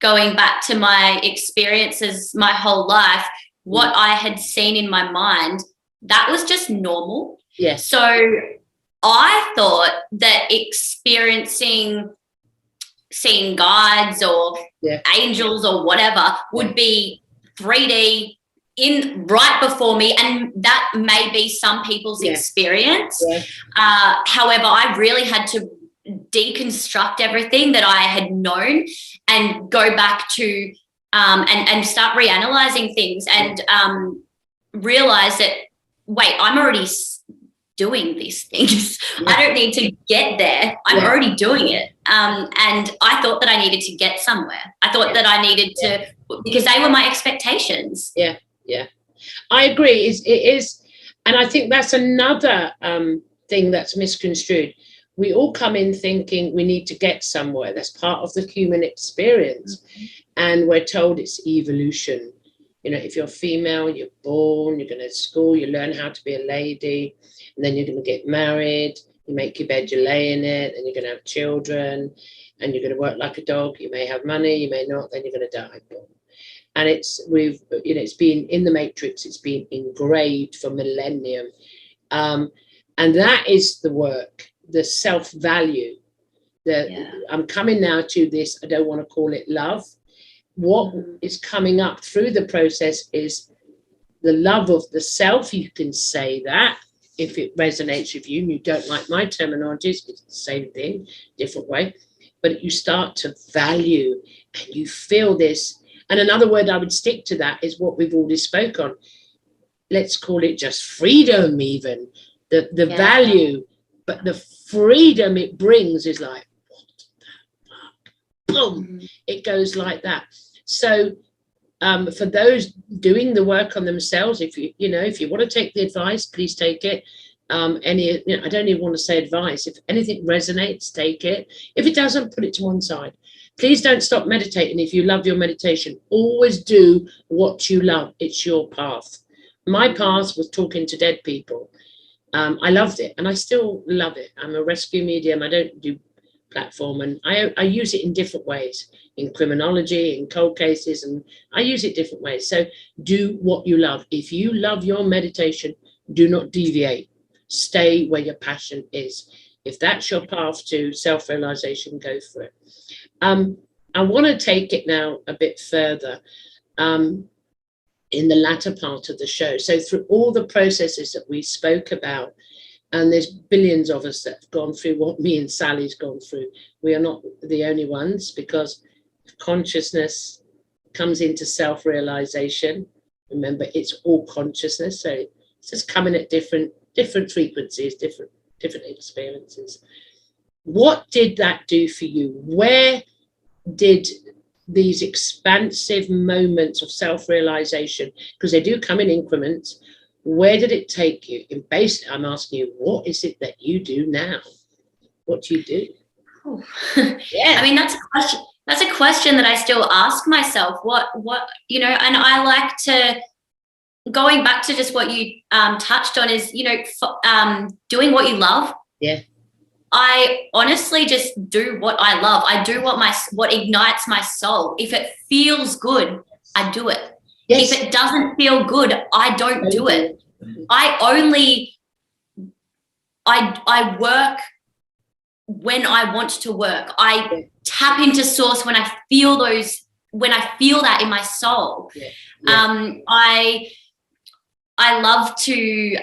going back to my experiences my whole life, what I had seen in my mind, that was just normal. Yes. So I thought that seeing guides or angels or whatever would be 3D right before me, and that may be some people's experience. However, I really had to deconstruct everything that I had known and go back to and start reanalyzing things and realize that, wait, I'm already doing these things. I don't need to get there. I'm already doing it. And I thought that I needed to get somewhere. I thought that I needed to, because they were my expectations. Yeah. I agree. It is. And I think that's another thing that's misconstrued. We all come in thinking we need to get somewhere. That's part of the human experience. And we're told it's evolution. If you're female, you're born, you're going to school, you learn how to be a lady, and then you're going to get married, you make your bed, you lay in it, and you're going to have children, and you're going to work like a dog. You may have money, you may not, then you're going to die. And it's been in the matrix, it's been engraved for millennium. And that is the work, the self-value. I'm coming now to this, I don't want to call it love. What is coming up through the process is the love of the self. You can say that if it resonates with you and you don't like my terminologies, it's the same thing, different way. But you start to value and you feel this. And another word I would stick to that is what we've already spoke on. Let's call it just freedom, even the value, but the freedom it brings is like, what the fuck? Boom, it goes like that. So for those doing the work on themselves, if you want to take the advice, please take it. I don't even want to say advice. If anything resonates, take it. If it doesn't, put it to one side. Please don't stop meditating. If you love your meditation, always do what you love. It's your path. My path was talking to dead people. I loved it, and I still love it. I'm a rescue medium. I don't do platform, and I use it in different ways, in criminology, in cold cases, and I use it different ways. So do what you love. If you love your meditation, do not deviate. Stay where your passion is. If that's your path to self-realization, go for it. I want to take it now a bit further in the latter part of the show. So through all the processes that we spoke about, and there's billions of us that have gone through what me and Sally's gone through. We are not the only ones, because consciousness comes into self-realization. Remember, it's all consciousness. So it's just coming at different frequencies, different experiences. What did that do for you? Where did these expansive moments of self-realization, because they do come in increments, where did it take you? And basically, I'm asking you, what is it that you do now? What do you do? Oh. Yeah. I mean, that's a question that I still ask myself. What, and I like to, going back to just what you touched on is, doing what you love. Yeah. I honestly just do what I love. I do what ignites my soul. If it feels good, I do it. Yes. If it doesn't feel good, I don't do it. I work when I want to work. I tap into source when I feel that in my soul. Yeah. Yeah. I love to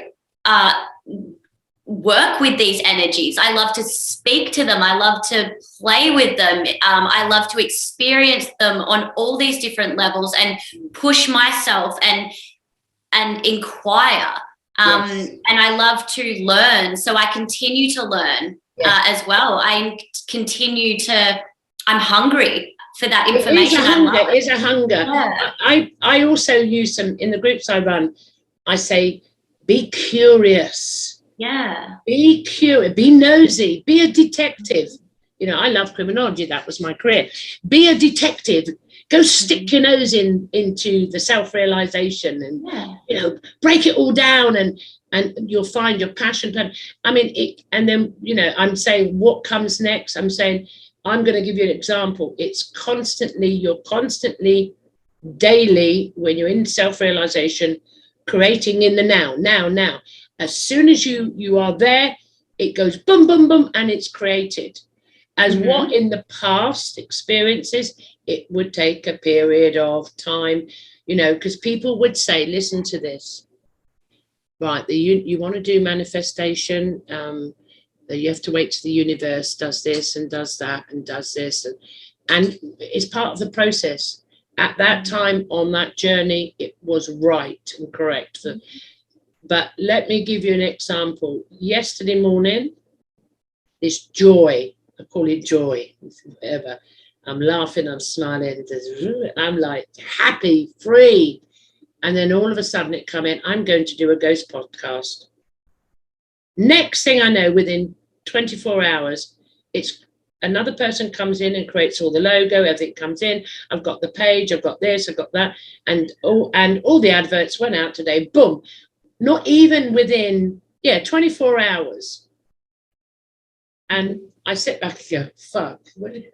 work with these energies. I love to speak to them. I love to play with them. I love to experience them on all these different levels and push myself and inquire. Yes. And I love to learn. So I continue to learn as well. I'm hungry for that information. It is a hunger. Yeah. I also use some in the groups I run. I say, be curious. Yeah. Be curious, be nosy, be a detective. I love criminology. That was my career. Be a detective. Go stick your nose into the self-realization and, break it all down and you'll find your passion. I mean, and then, I'm saying what comes next. I'm saying, I'm going to give you an example. You're constantly daily, when you're in self-realization, creating in the now. As soon as you are there, it goes boom, boom, boom, and it's created. As what in the past experiences, it would take a period of time, because people would say, listen to this, right, you want to do manifestation, you have to wait till the universe does this and does that and does this. And it's part of the process. At that time on that journey, it was right and correct. But let me give you an example. Yesterday morning, this joy, I call it joy, whatever. I'm laughing, I'm smiling, I'm like happy, free. And then all of a sudden it come in, I'm going to do a ghost podcast. Next thing I know, within 24 hours, it's another person comes in and creates all the logo, everything comes in. I've got the page, I've got this, I've got that. And all the adverts went out today, boom. Not even within, 24 hours. And I sit back and go, fuck, what did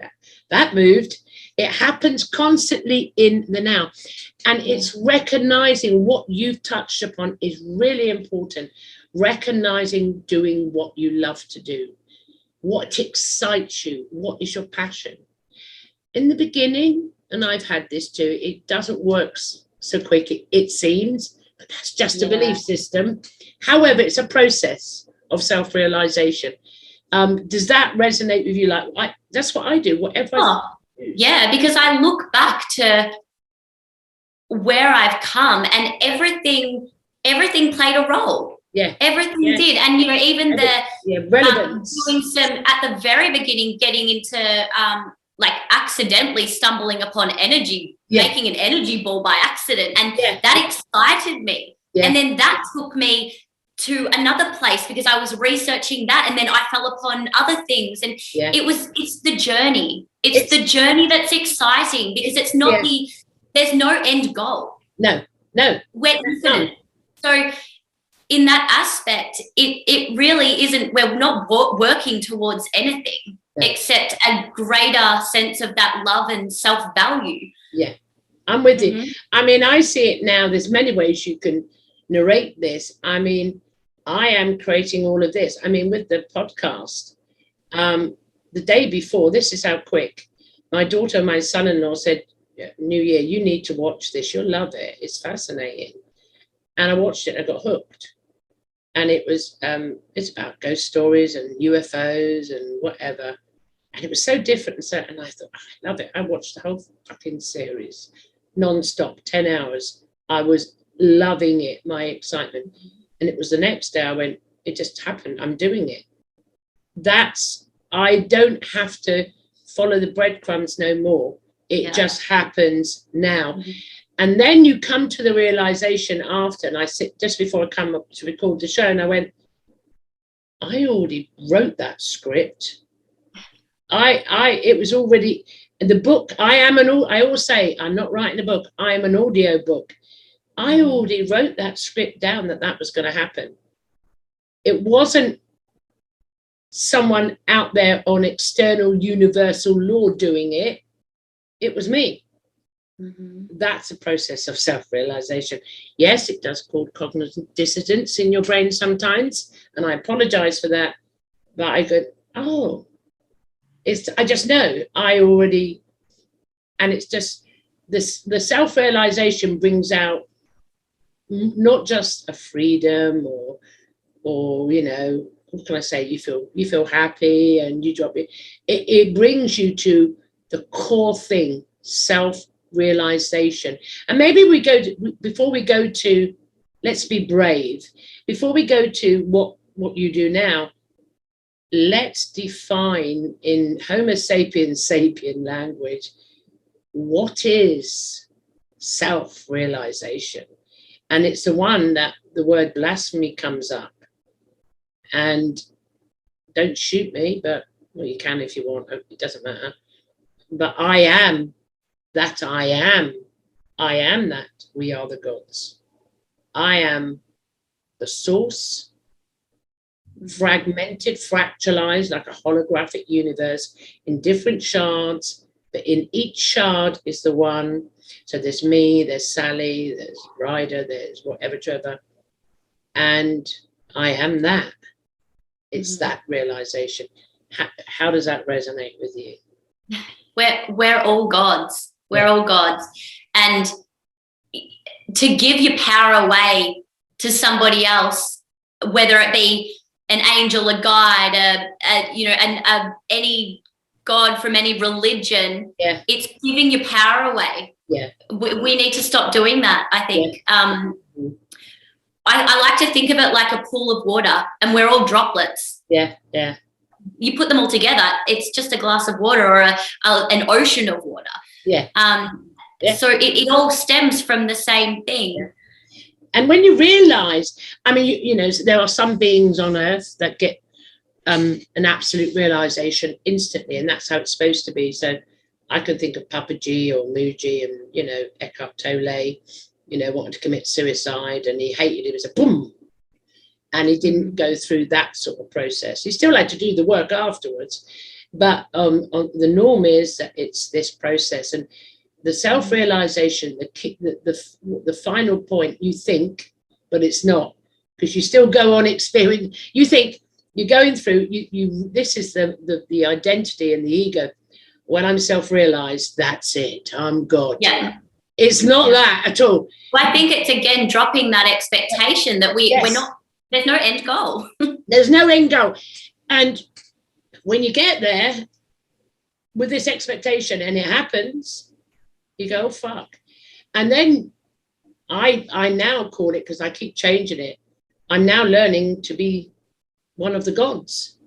that moved? It happens constantly in the now. And it's recognizing what you've touched upon is really important. Recognizing doing what you love to do. What excites you? What is your passion? In the beginning, and I've had this too, it doesn't work so quick, it seems. But that's just a belief system. However, it's a process of self-realization. Does that resonate with you? Like, that's what I do, whatever. Yeah, because I look back to where I've come, and everything played a role. Yeah. Everything did. And, you know, even relevance. doing some, at the very beginning, getting into like accidentally stumbling upon energy, making an energy ball by accident. And that excited me. Yeah. And then that took me to another place because I was researching that, and then I fell upon other things. And it's the journey. It's the journey that's exciting, because it's not there's no end goal. No. We're infinite. So in that aspect, it really isn't, we're not working towards anything except a greater sense of that love and self-value. Yeah, I'm with you. I mean, I see it now. There's many ways you can narrate this. I mean, I am creating all of this. I mean, with the podcast, the day before, this is how quick. My daughter and my son-in-law said, New Year, you need to watch this. You'll love it. It's fascinating. And I watched it. I got hooked. And it was, it's about ghost stories and UFOs and whatever. And it was so different. And I thought, I love it. I watched the whole fucking series, non-stop, 10 hours. I was loving it, my excitement. And it was the next day I went, it just happened. I'm doing it. I don't have to follow the breadcrumbs no more. It just happens now. And then you come to the realization after, and I sit just before I come up to record the show, and I went, I already wrote that script. It was already the book. I always say, I'm not writing a book. I am an audio book. I already wrote that script down that was going to happen. It wasn't someone out there on external universal law doing it. It was me. That's a process of self-realization. Yes, it does cause cognitive dissonance in your brain sometimes, and I apologize for that. But I go, I just know I already, and it's just this. The self-realization brings out not just a freedom or you know, what can I say? You feel happy and you drop it. It brings you to the core thing, self-realization. And maybe before we go to let's be brave, before we go to what you do now, let's define in Homo sapiens sapien language, what is self-realization? And it's the one that the word blasphemy comes up. And don't shoot me, but well, you can if you want, it doesn't matter. But I am that I am. I am that we are the gods. I am the source, fragmented, fractalized, like a holographic universe in different shards, but in each shard is the one. So there's me, there's Sally, there's Ryder, there's whatever, Trevor, and I am that. It's that realization. How does that resonate with you? We're all gods. We're all gods. And to give your power away to somebody else, whether it be an angel, a guide, any god from any religion, it's giving your power away. We need to stop doing that, I think. I like to think of it like a pool of water, and we're all droplets. You put them all together, it's just a glass of water or an ocean of water. So it all stems from the same thing. And when you realize, I mean, you know, there are some beings on earth that get an absolute realization instantly, and that's how it's supposed to be. So I could think of Papa G or Muji and, you know, Eckhart Tolle, you know, wanted to commit suicide and he hated it. It was a boom. And he didn't go through that sort of process. He still had to do the work afterwards. But the norm is that it's this process. And the self-realization, the final point, you think, but it's not, because you still go on experience. You think you're going through, this is the identity and the ego. When I'm self-realized, that's it. I'm God. It's not that at all. Well, I think it's, again, dropping that expectation that we're not, there's no end goal. There's no end goal. And when you get there with this expectation and it happens, you go, oh, fuck. And then I now call it, because I keep changing it, I'm now learning to be one of the gods.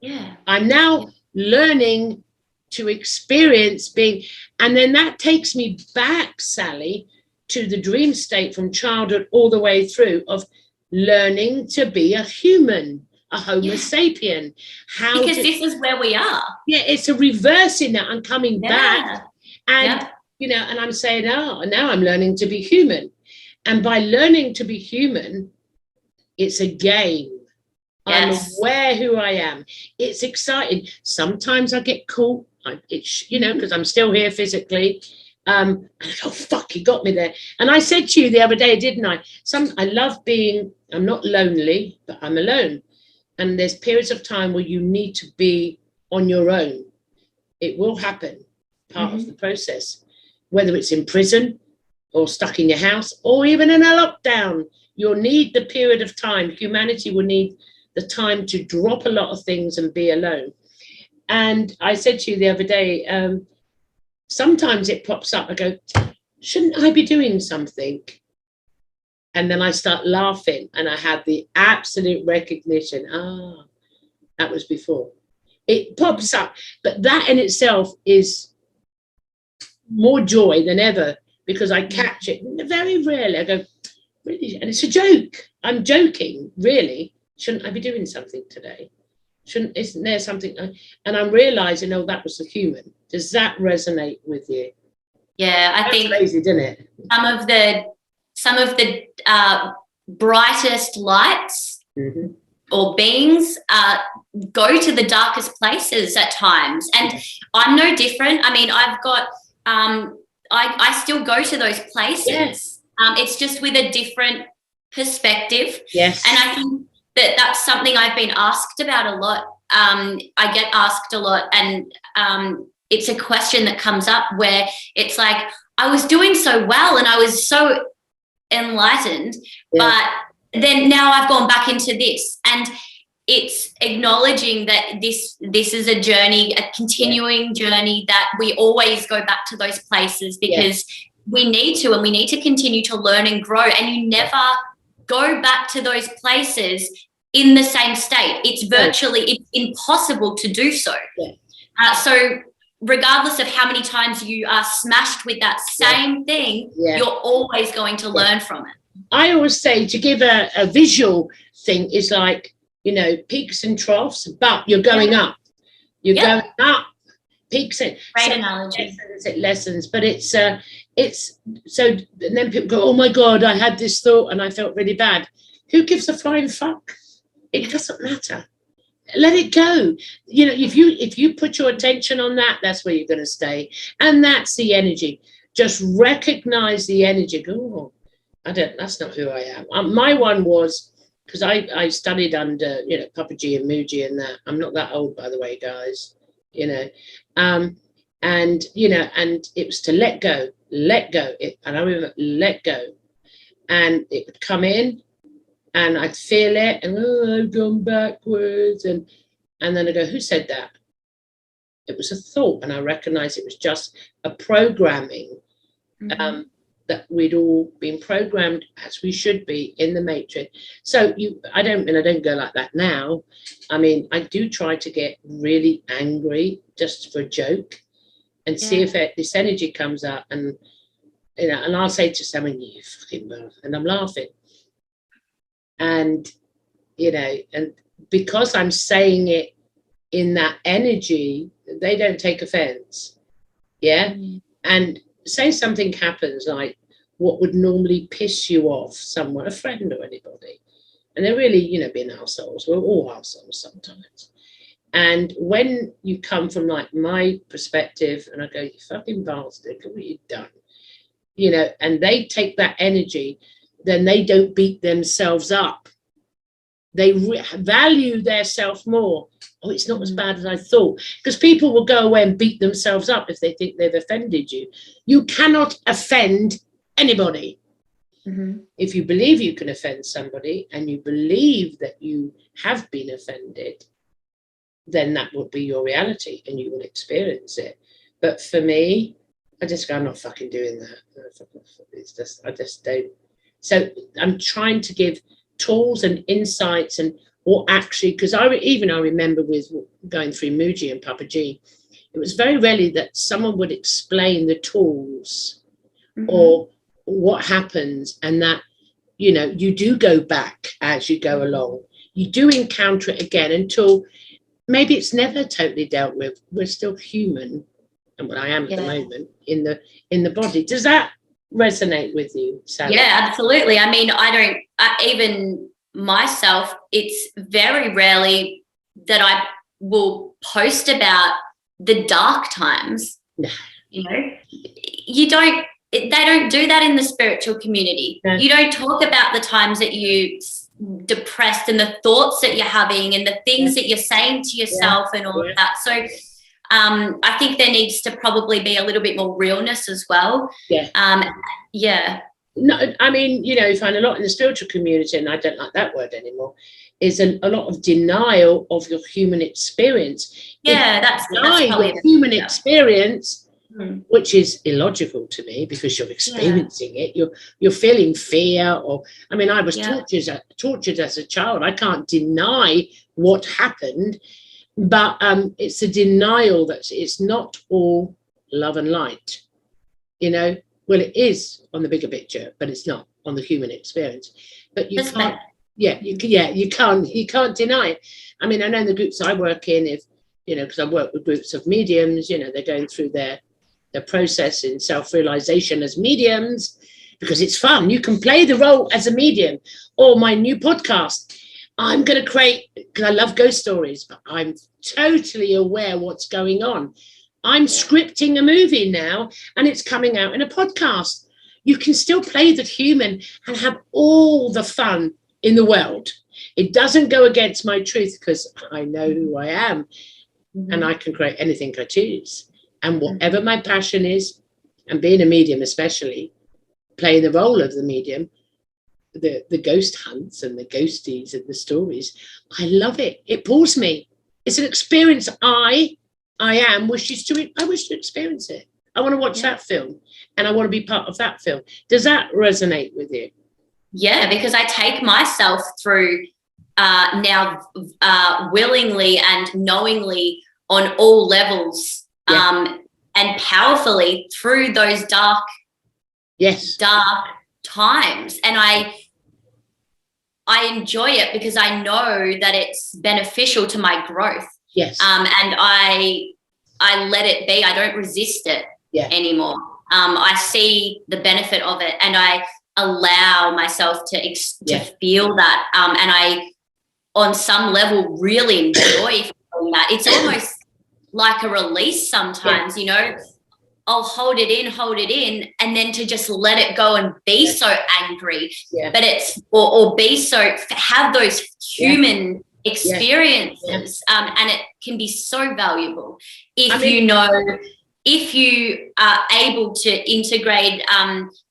Yeah. I'm now learning to experience being, and then that takes me back, Sally, to the dream state from childhood all the way through of learning to be a human, a Homo sapien. Because this is where we are. Yeah, it's a reversing that. I'm coming back, and and I'm saying, oh, now I'm learning to be human. And by learning to be human, it's a game. Yes. I'm aware who I am. It's exciting. Sometimes I get caught. It's because I'm still here physically. And I go, oh, fuck, he got me there. And I said to you the other day, didn't I? I love being. I'm not lonely, but I'm alone. And there's periods of time where you need to be on your own. It will happen, part of the process, whether it's in prison or stuck in your house or even in a lockdown. You'll need the period of time. Humanity will need the time to drop a lot of things and be alone. And I said to you the other day, sometimes it pops up. I go, shouldn't I be doing something? And then I start laughing and I have the absolute recognition. That was before. It pops up. But that in itself is more joy than ever, because I catch it very rarely. I go, really? And it's a joke. I'm joking, really. Shouldn't I be doing something today? Isn't there something? And I'm realizing, oh, that was the human. Does that resonate with you? Yeah, I think crazy, didn't it? Some of the brightest lights or beings go to the darkest places at times, and I'm no different. I mean, I've got I still go to those places. Yes. It's just with a different perspective. Yes. And I think that's something I've been asked about a lot. I get asked a lot, and it's a question that comes up where it's like, I was doing so well and I was so enlightened, but then now I've gone back into this. And it's acknowledging that this is a journey, a continuing journey, that we always go back to those places because we need to, and we need to continue to learn and grow. And you never go back to those places in the same state. It's it's impossible to do so. So regardless of how many times you are smashed with that same thing, you're always going to learn from it. I always say, to give a visual thing, is like, peaks and troughs, but you're going up. You're going up. Peaks and great analogy. Lessons, but it's so. And then people go, "Oh my God, I had this thought and I felt really bad." Who gives a flying fuck? It doesn't matter. Let it go. If you put your attention on that, that's where you're going to stay, and that's the energy. Just recognize the energy. Go, that's not who I am. My one was, because I studied under Papa G and Muji and that. I'm not that old, by the way, guys. And it was to let go. And I remember, let go, and it would come in, and I'd feel it, and I've gone backwards, and then I go, who said that? It was a thought, and I recognized it was just a programming. That we'd all been programmed as we should be in the matrix. So I don't go like that now. I mean, I do try to get really angry just for a joke, and see if this energy comes up, and and I'll say to someone, "You fucking mouth," and I'm laughing, and and because I'm saying it in that energy, they don't take offense. And say something happens, like what would normally piss you off someone, a friend or anybody, and they're really, being assholes. We're all assholes sometimes. And when you come from like my perspective, and I go, you fucking bastard, look what you've done, and they take that energy, then they don't beat themselves up. They value their self more. Oh, it's not as bad as I thought. Because people will go away and beat themselves up if they think they've offended you. You cannot offend anybody. If you believe you can offend somebody, and you believe that you have been offended, then that will be your reality and you will experience it. But for me, I just go, I'm not fucking doing that. It's just, I just don't. So I'm trying to give tools and insights and what actually, because I remember with going through Muji and Papa G, it was very rarely that someone would explain the tools or what happens, and that, you know, you do go back as you go along. You do encounter it again until maybe it's never totally dealt with. We're still human, and what I am at the moment in the body. Does that resonate with you, Sally? Yeah, absolutely. I mean, even myself, it's very rarely that I will post about the dark times. No. You know, they don't do that in the spiritual community. No. You don't talk about the times that you depressed and the thoughts that you're having and the things that you're saying to yourself and all of that. So I think there needs to probably be a little bit more realness as well. No, I mean, you know, you find a lot in the spiritual community, and I don't like that word anymore, is a lot of denial of your human experience. That's your human experience, which is illogical to me, because you're experiencing it. You're feeling fear, or I mean, I was tortured as a child. I can't deny what happened, but it's a denial that it's not all love and light, you know. Well, it is on the bigger picture, but it's not on the human experience. But you can't, you can't deny it. I mean, I know in the groups I work in, if, you know, because I work with groups of mediums, you know, they're going through their process in self-realization as mediums, because it's fun. You can play the role as a medium. Or my new podcast, I'm going to create, because I love ghost stories, but I'm totally aware what's going on. I'm scripting a movie now, and it's coming out in a podcast. You can still play the human and have all the fun in the world. It doesn't go against my truth, because I know who I am, and I can create anything I choose. And whatever my passion is, and being a medium especially, playing the role of the medium, the ghost hunts and the ghosties and the stories, I love it. It pulls me. It's an experience I wish to experience it. I want to watch that film, and I want to be part of that film. Does that resonate with you? Yeah, because I take myself through now willingly and knowingly on all levels, and powerfully through those dark times. And I enjoy it because I know that it's beneficial to my growth. Yes. And I let it be. I don't resist it anymore. I see the benefit of it, and I allow myself to feel that. And I, on some level, really enjoy feeling that. It's almost like a release sometimes, you know. I'll hold it in, and then to just let it go and be so angry. But it's, or be so, have those human experiences, and it can be so valuable if you are able to integrate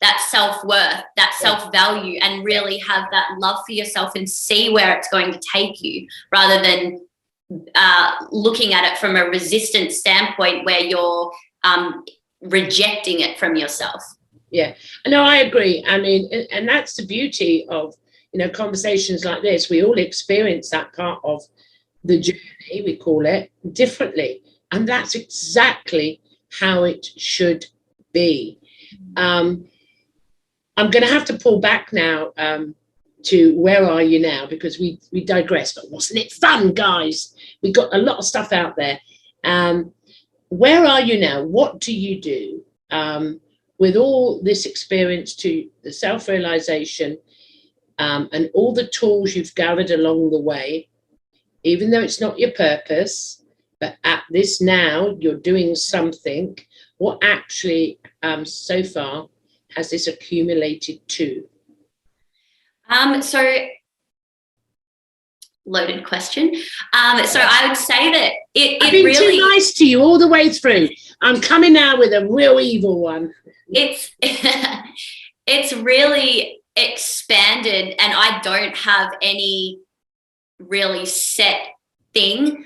that self-worth, that self-value, and really have that love for yourself and see where it's going to take you, rather than looking at it from a resistant standpoint where you're rejecting it from yourself. No, I agree. I mean, and that's the beauty of, you know, conversations like this. We all experience that part of the journey, we call it, differently, and that's exactly how it should be. I'm going to have to pull back now to where are you now, because we digress, but wasn't it fun, guys? We got a lot of stuff out there. Where are you now? What do you do with all this experience to the self-realization and all the tools you've gathered along the way, even though it's not your purpose, but at this now you're doing something? What actually so far has this accumulated to? So loaded question. So I would say that I've been really too nice to you all the way through. I'm coming now with a real evil one. It's it's really expanded, and I don't have any really set thing.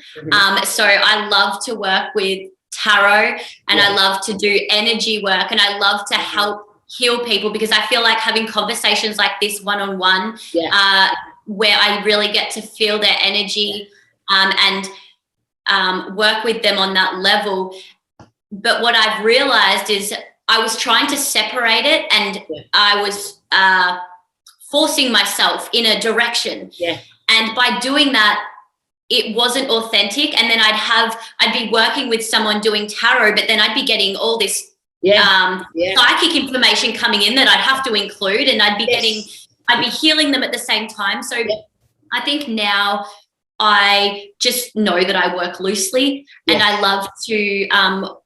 So I love to work with tarot, and I love to do energy work, and I love to help heal people, because I feel like having conversations like this one-on-one, where I really get to feel their energy and work with them on that level. But what I've realized is I was trying to separate it, and I was forcing myself in a direction. And by doing that, it wasn't authentic. And then I'd be working with someone doing tarot, but then I'd be getting all this psychic information coming in that I'd have to include, and I'd be healing them at the same time. So I think now I just know that I work loosely, and I love to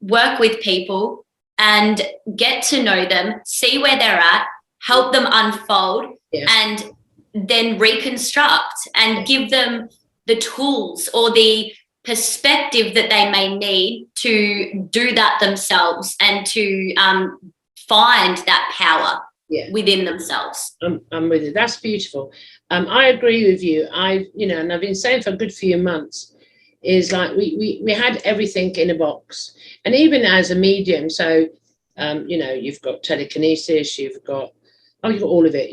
work with people and get to know them, see where they're at, help them unfold, and then reconstruct and give them the tools or the perspective that they may need to do that themselves, and to find that power within themselves. I'm with you. That's beautiful. I agree with you. And I've been saying for a good few months, is like we had everything in a box, and even as a medium. So, you've got telekinesis, you've got all of it,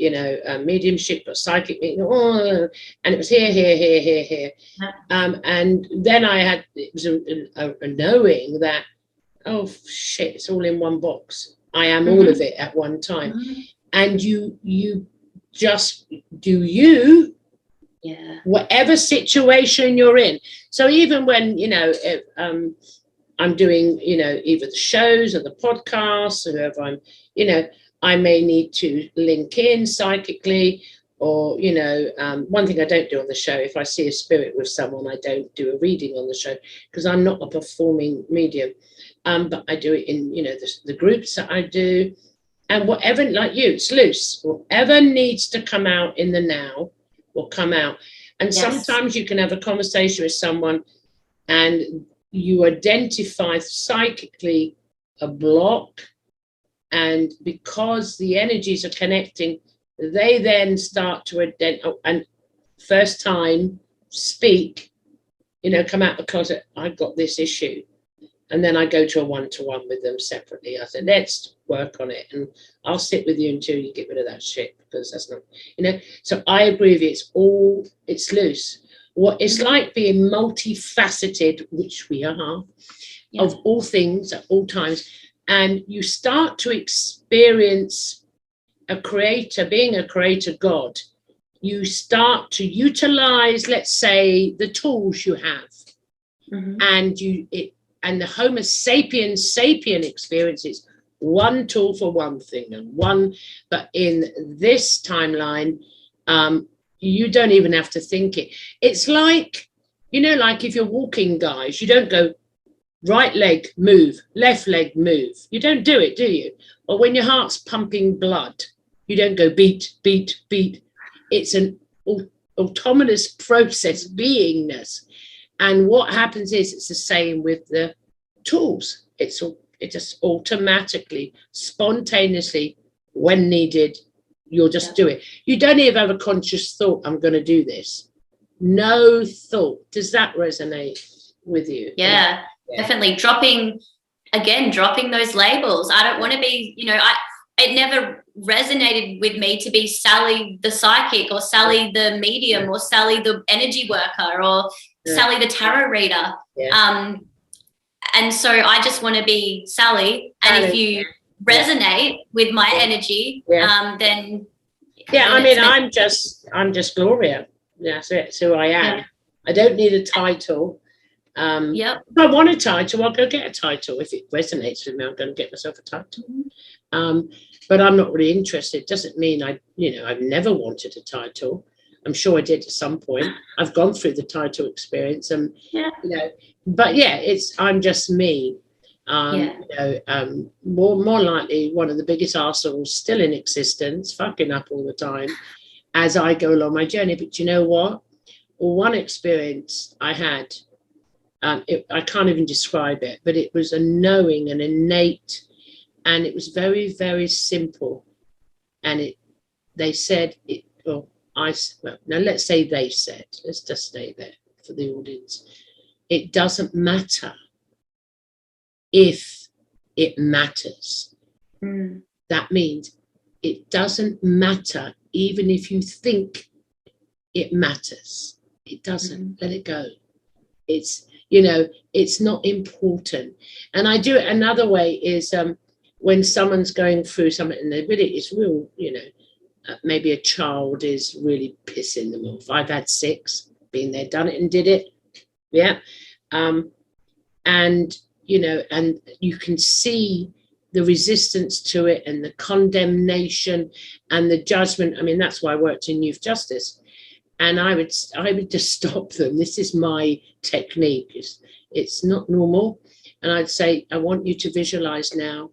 mediumship, but psychic, and it was here. And then it was a knowing that, oh shit, it's all in one box. I am all of it at one time. And you just do whatever situation you're in. So even when, I'm doing, either the shows or the podcasts, or whoever I may need to link in psychically, or, one thing I don't do on the show, if I see a spirit with someone, I don't do a reading on the show, because I'm not a performing medium. But I do it in, the groups that I do, and whatever, like you, it's loose. Whatever needs to come out in the now will come out. And sometimes you can have a conversation with someone and you identify psychically a block, and because the energies are connecting, they then start to identify, and first time speak, come out the closet, I've got this issue. And then I go to a one-to-one with them separately. I said, let's work on it, and I'll sit with you until you get rid of that shit, because that's not, So I agree with you. It's loose. What it's like being multifaceted, which we are, of all things at all times, and you start to experience being a creator God. You start to utilize, let's say, the tools you have, and the Homo sapiens sapien experience is one tool for one thing, but in this timeline, you don't even have to think it. It's like, like if you're walking, guys, you don't go right leg move, left leg move. You don't do it, do you? Or when your heart's pumping blood, you don't go beat, beat, beat. It's an autonomous process, beingness. And what happens is it's the same with the tools. It just automatically, spontaneously, when needed, you'll just do it. You don't even have a conscious thought, I'm going to do this. No thought. Does that resonate with you? Yeah, definitely. Dropping those labels. I don't want to be, it never resonated with me to be Sally the psychic, or Sally the medium, or Sally the energy worker, or Sally the tarot reader. And so I just want to be Sally. And if you resonate with my energy, then I'm just Gloria. That's who I am. I don't need a title. If I want a title, I'll go get a title. If it resonates with me, I'm going to get myself a title. But I'm not really interested. It doesn't mean I've never wanted a title. I'm sure I did at some point. I've gone through the title experience, and I'm just me. More likely one of the biggest arsenals still in existence, fucking up all the time as I go along my journey. But you know what? One experience I had, I can't even describe it, but it was a knowing, an innate, and it was very, very simple. And they said it. Now let's say they said, let's just stay there for the audience. It doesn't matter if it matters. Mm. That means it doesn't matter even if you think it matters. It doesn't. Let it go. It's, it's not important. And I do it another way is when someone's going through something and it's real, maybe a child is really pissing them off. I've had 6, been there, done it and did it. Yeah. And, and you can see the resistance to it and the condemnation and the judgment. I mean, that's why I worked in youth justice. And I would just stop them. This is my technique. It's not normal. And I'd say, I want you to visualize now,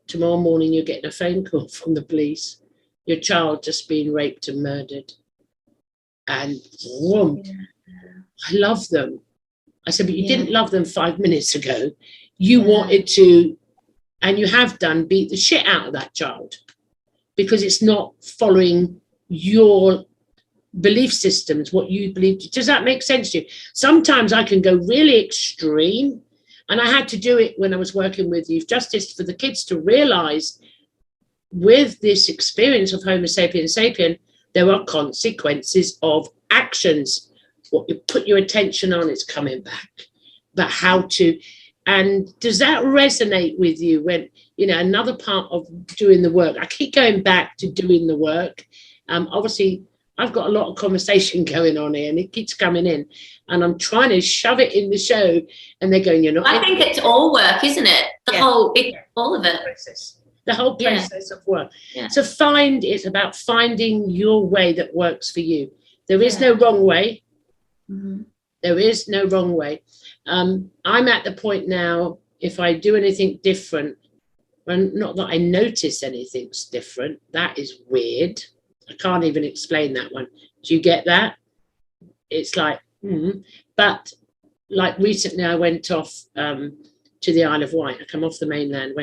tomorrow morning you're getting a phone call from the police. Your child just being raped and murdered. And whoomp, I love them. I said, but you didn't love them 5 minutes ago. You wanted to, and you have done, beat the shit out of that child because it's not following your belief systems, what you believe. Does that make sense to you? Sometimes I can go really extreme, and I had to do it when I was working with youth justice for the kids to realize with this experience of Homo sapiens sapien, there are consequences of actions. What you put your attention on is coming back, but how to. And does that resonate with you when, another part of doing the work? I keep going back to doing the work. Obviously, I've got a lot of conversation going on here and it keeps coming in and I'm trying to shove it in the show and they're going, you're not. I think it's all work, isn't it? All of it. The whole process of work. Yeah. So it's about finding your way that works for you. There is no wrong way. Mm-hmm. There is no wrong way. I'm at the point now, if I do anything different, and not that I notice anything's different, that is weird. I can't even explain that one. Do you get that? It's like, but like recently I went off to the Isle of Wight. I come off the mainland,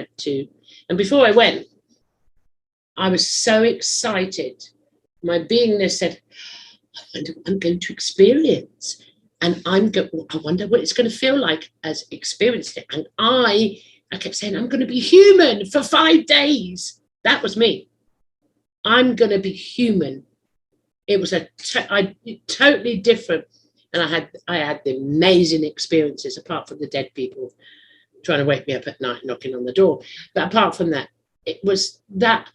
and before I went, I was so excited. My beingness said, I wonder what I'm going to experience. And I wonder what it's going to feel like as experiencing it. And I kept saying, I'm going to be human for 5 days. That was me. I'm going to be human. It was totally different. And I had the amazing experiences, apart from the dead people trying to wake me up at night, knocking on the door. But apart from that, it was that,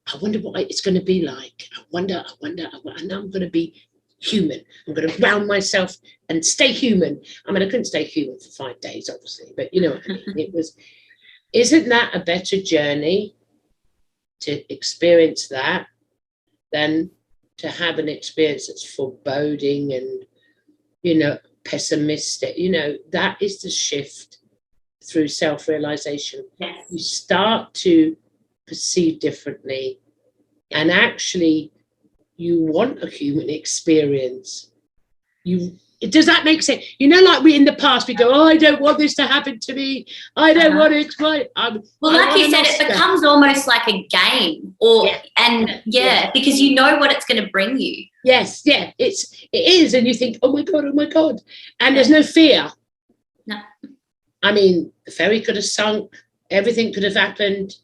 I wonder what it's going to be like. I wonder, and I'm going to be human. I'm going to ground myself and stay human. I mean, I couldn't stay human for 5 days, obviously, but you know what I mean? Isn't that a better journey to experience that than to have an experience that's foreboding and, pessimistic? That is the shift through self-realization. Yes. You start to perceive differently, and actually you want a human experience. Does that make sense? Like we in the past, we go, oh, I don't want this to happen to me. I don't want to explain. Well, like you said, it becomes almost like a game, because you know what it's going to bring you. Yes, yeah, it is, and you think, oh my god, and there's no fear. No. I mean, the ferry could have sunk. Everything could have happened.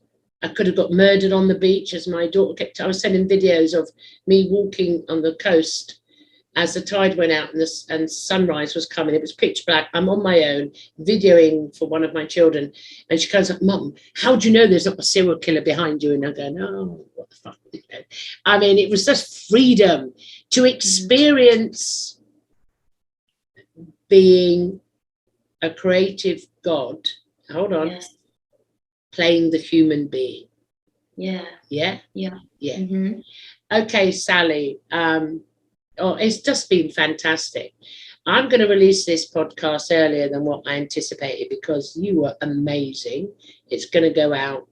I could have got murdered on the beach, as my daughter I was sending videos of me walking on the coast as the tide went out and sunrise was coming. It was pitch black. I'm on my own videoing for one of my children. And she comes up, Mum, how do you know there's not a serial killer behind you? And I go, no, what the fuck? I mean, it was just freedom to experience being a creative God. Hold on. Yes. Playing the human being. Yeah. Yeah? Yeah. Yeah. Mm-hmm. Okay, Sally. It's just been fantastic. I'm going to release this podcast earlier than what I anticipated because you were amazing. It's going to go out.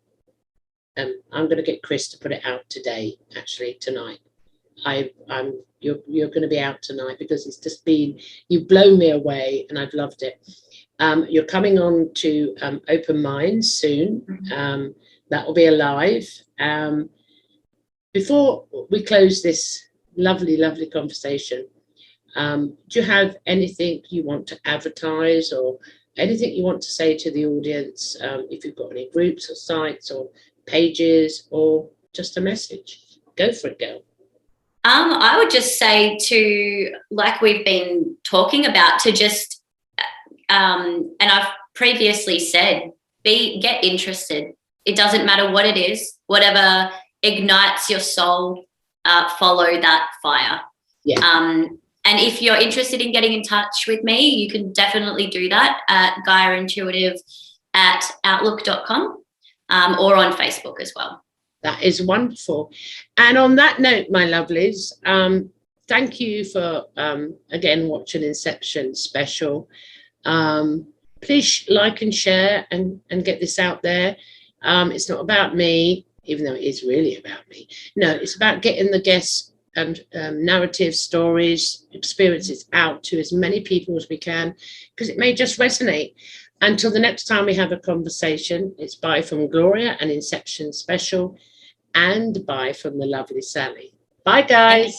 I'm going to get Chris to put it out today, actually, tonight. You're going to be out tonight because it's just been, you've blown me away and I've loved it. You're coming on to Open Minds soon. That will be alive. Before we close this lovely conversation, do you have anything you want to advertise or anything you want to say to the audience, if you've got any groups or sites or pages or just a message. Go for it, girl. I would just say to, like we've been talking about, to just, and I've previously said, get interested. It doesn't matter what it is, whatever ignites your soul, follow that fire. Yeah. And if you're interested in getting in touch with me, you can definitely do that at GaiaIntuitive@outlook.com, or on Facebook as well. That is wonderful. And on that note, my lovelies, thank you for, again, watching Inception Special. Please like and share and get this out there. It's not about me, even though it is really about me. No, it's about getting the guests and narrative stories, experiences out to as many people as we can, because it may just resonate. Until the next time we have a conversation, it's bye from Gloria and Inception Special, and bye from the lovely Sally. Bye, guys.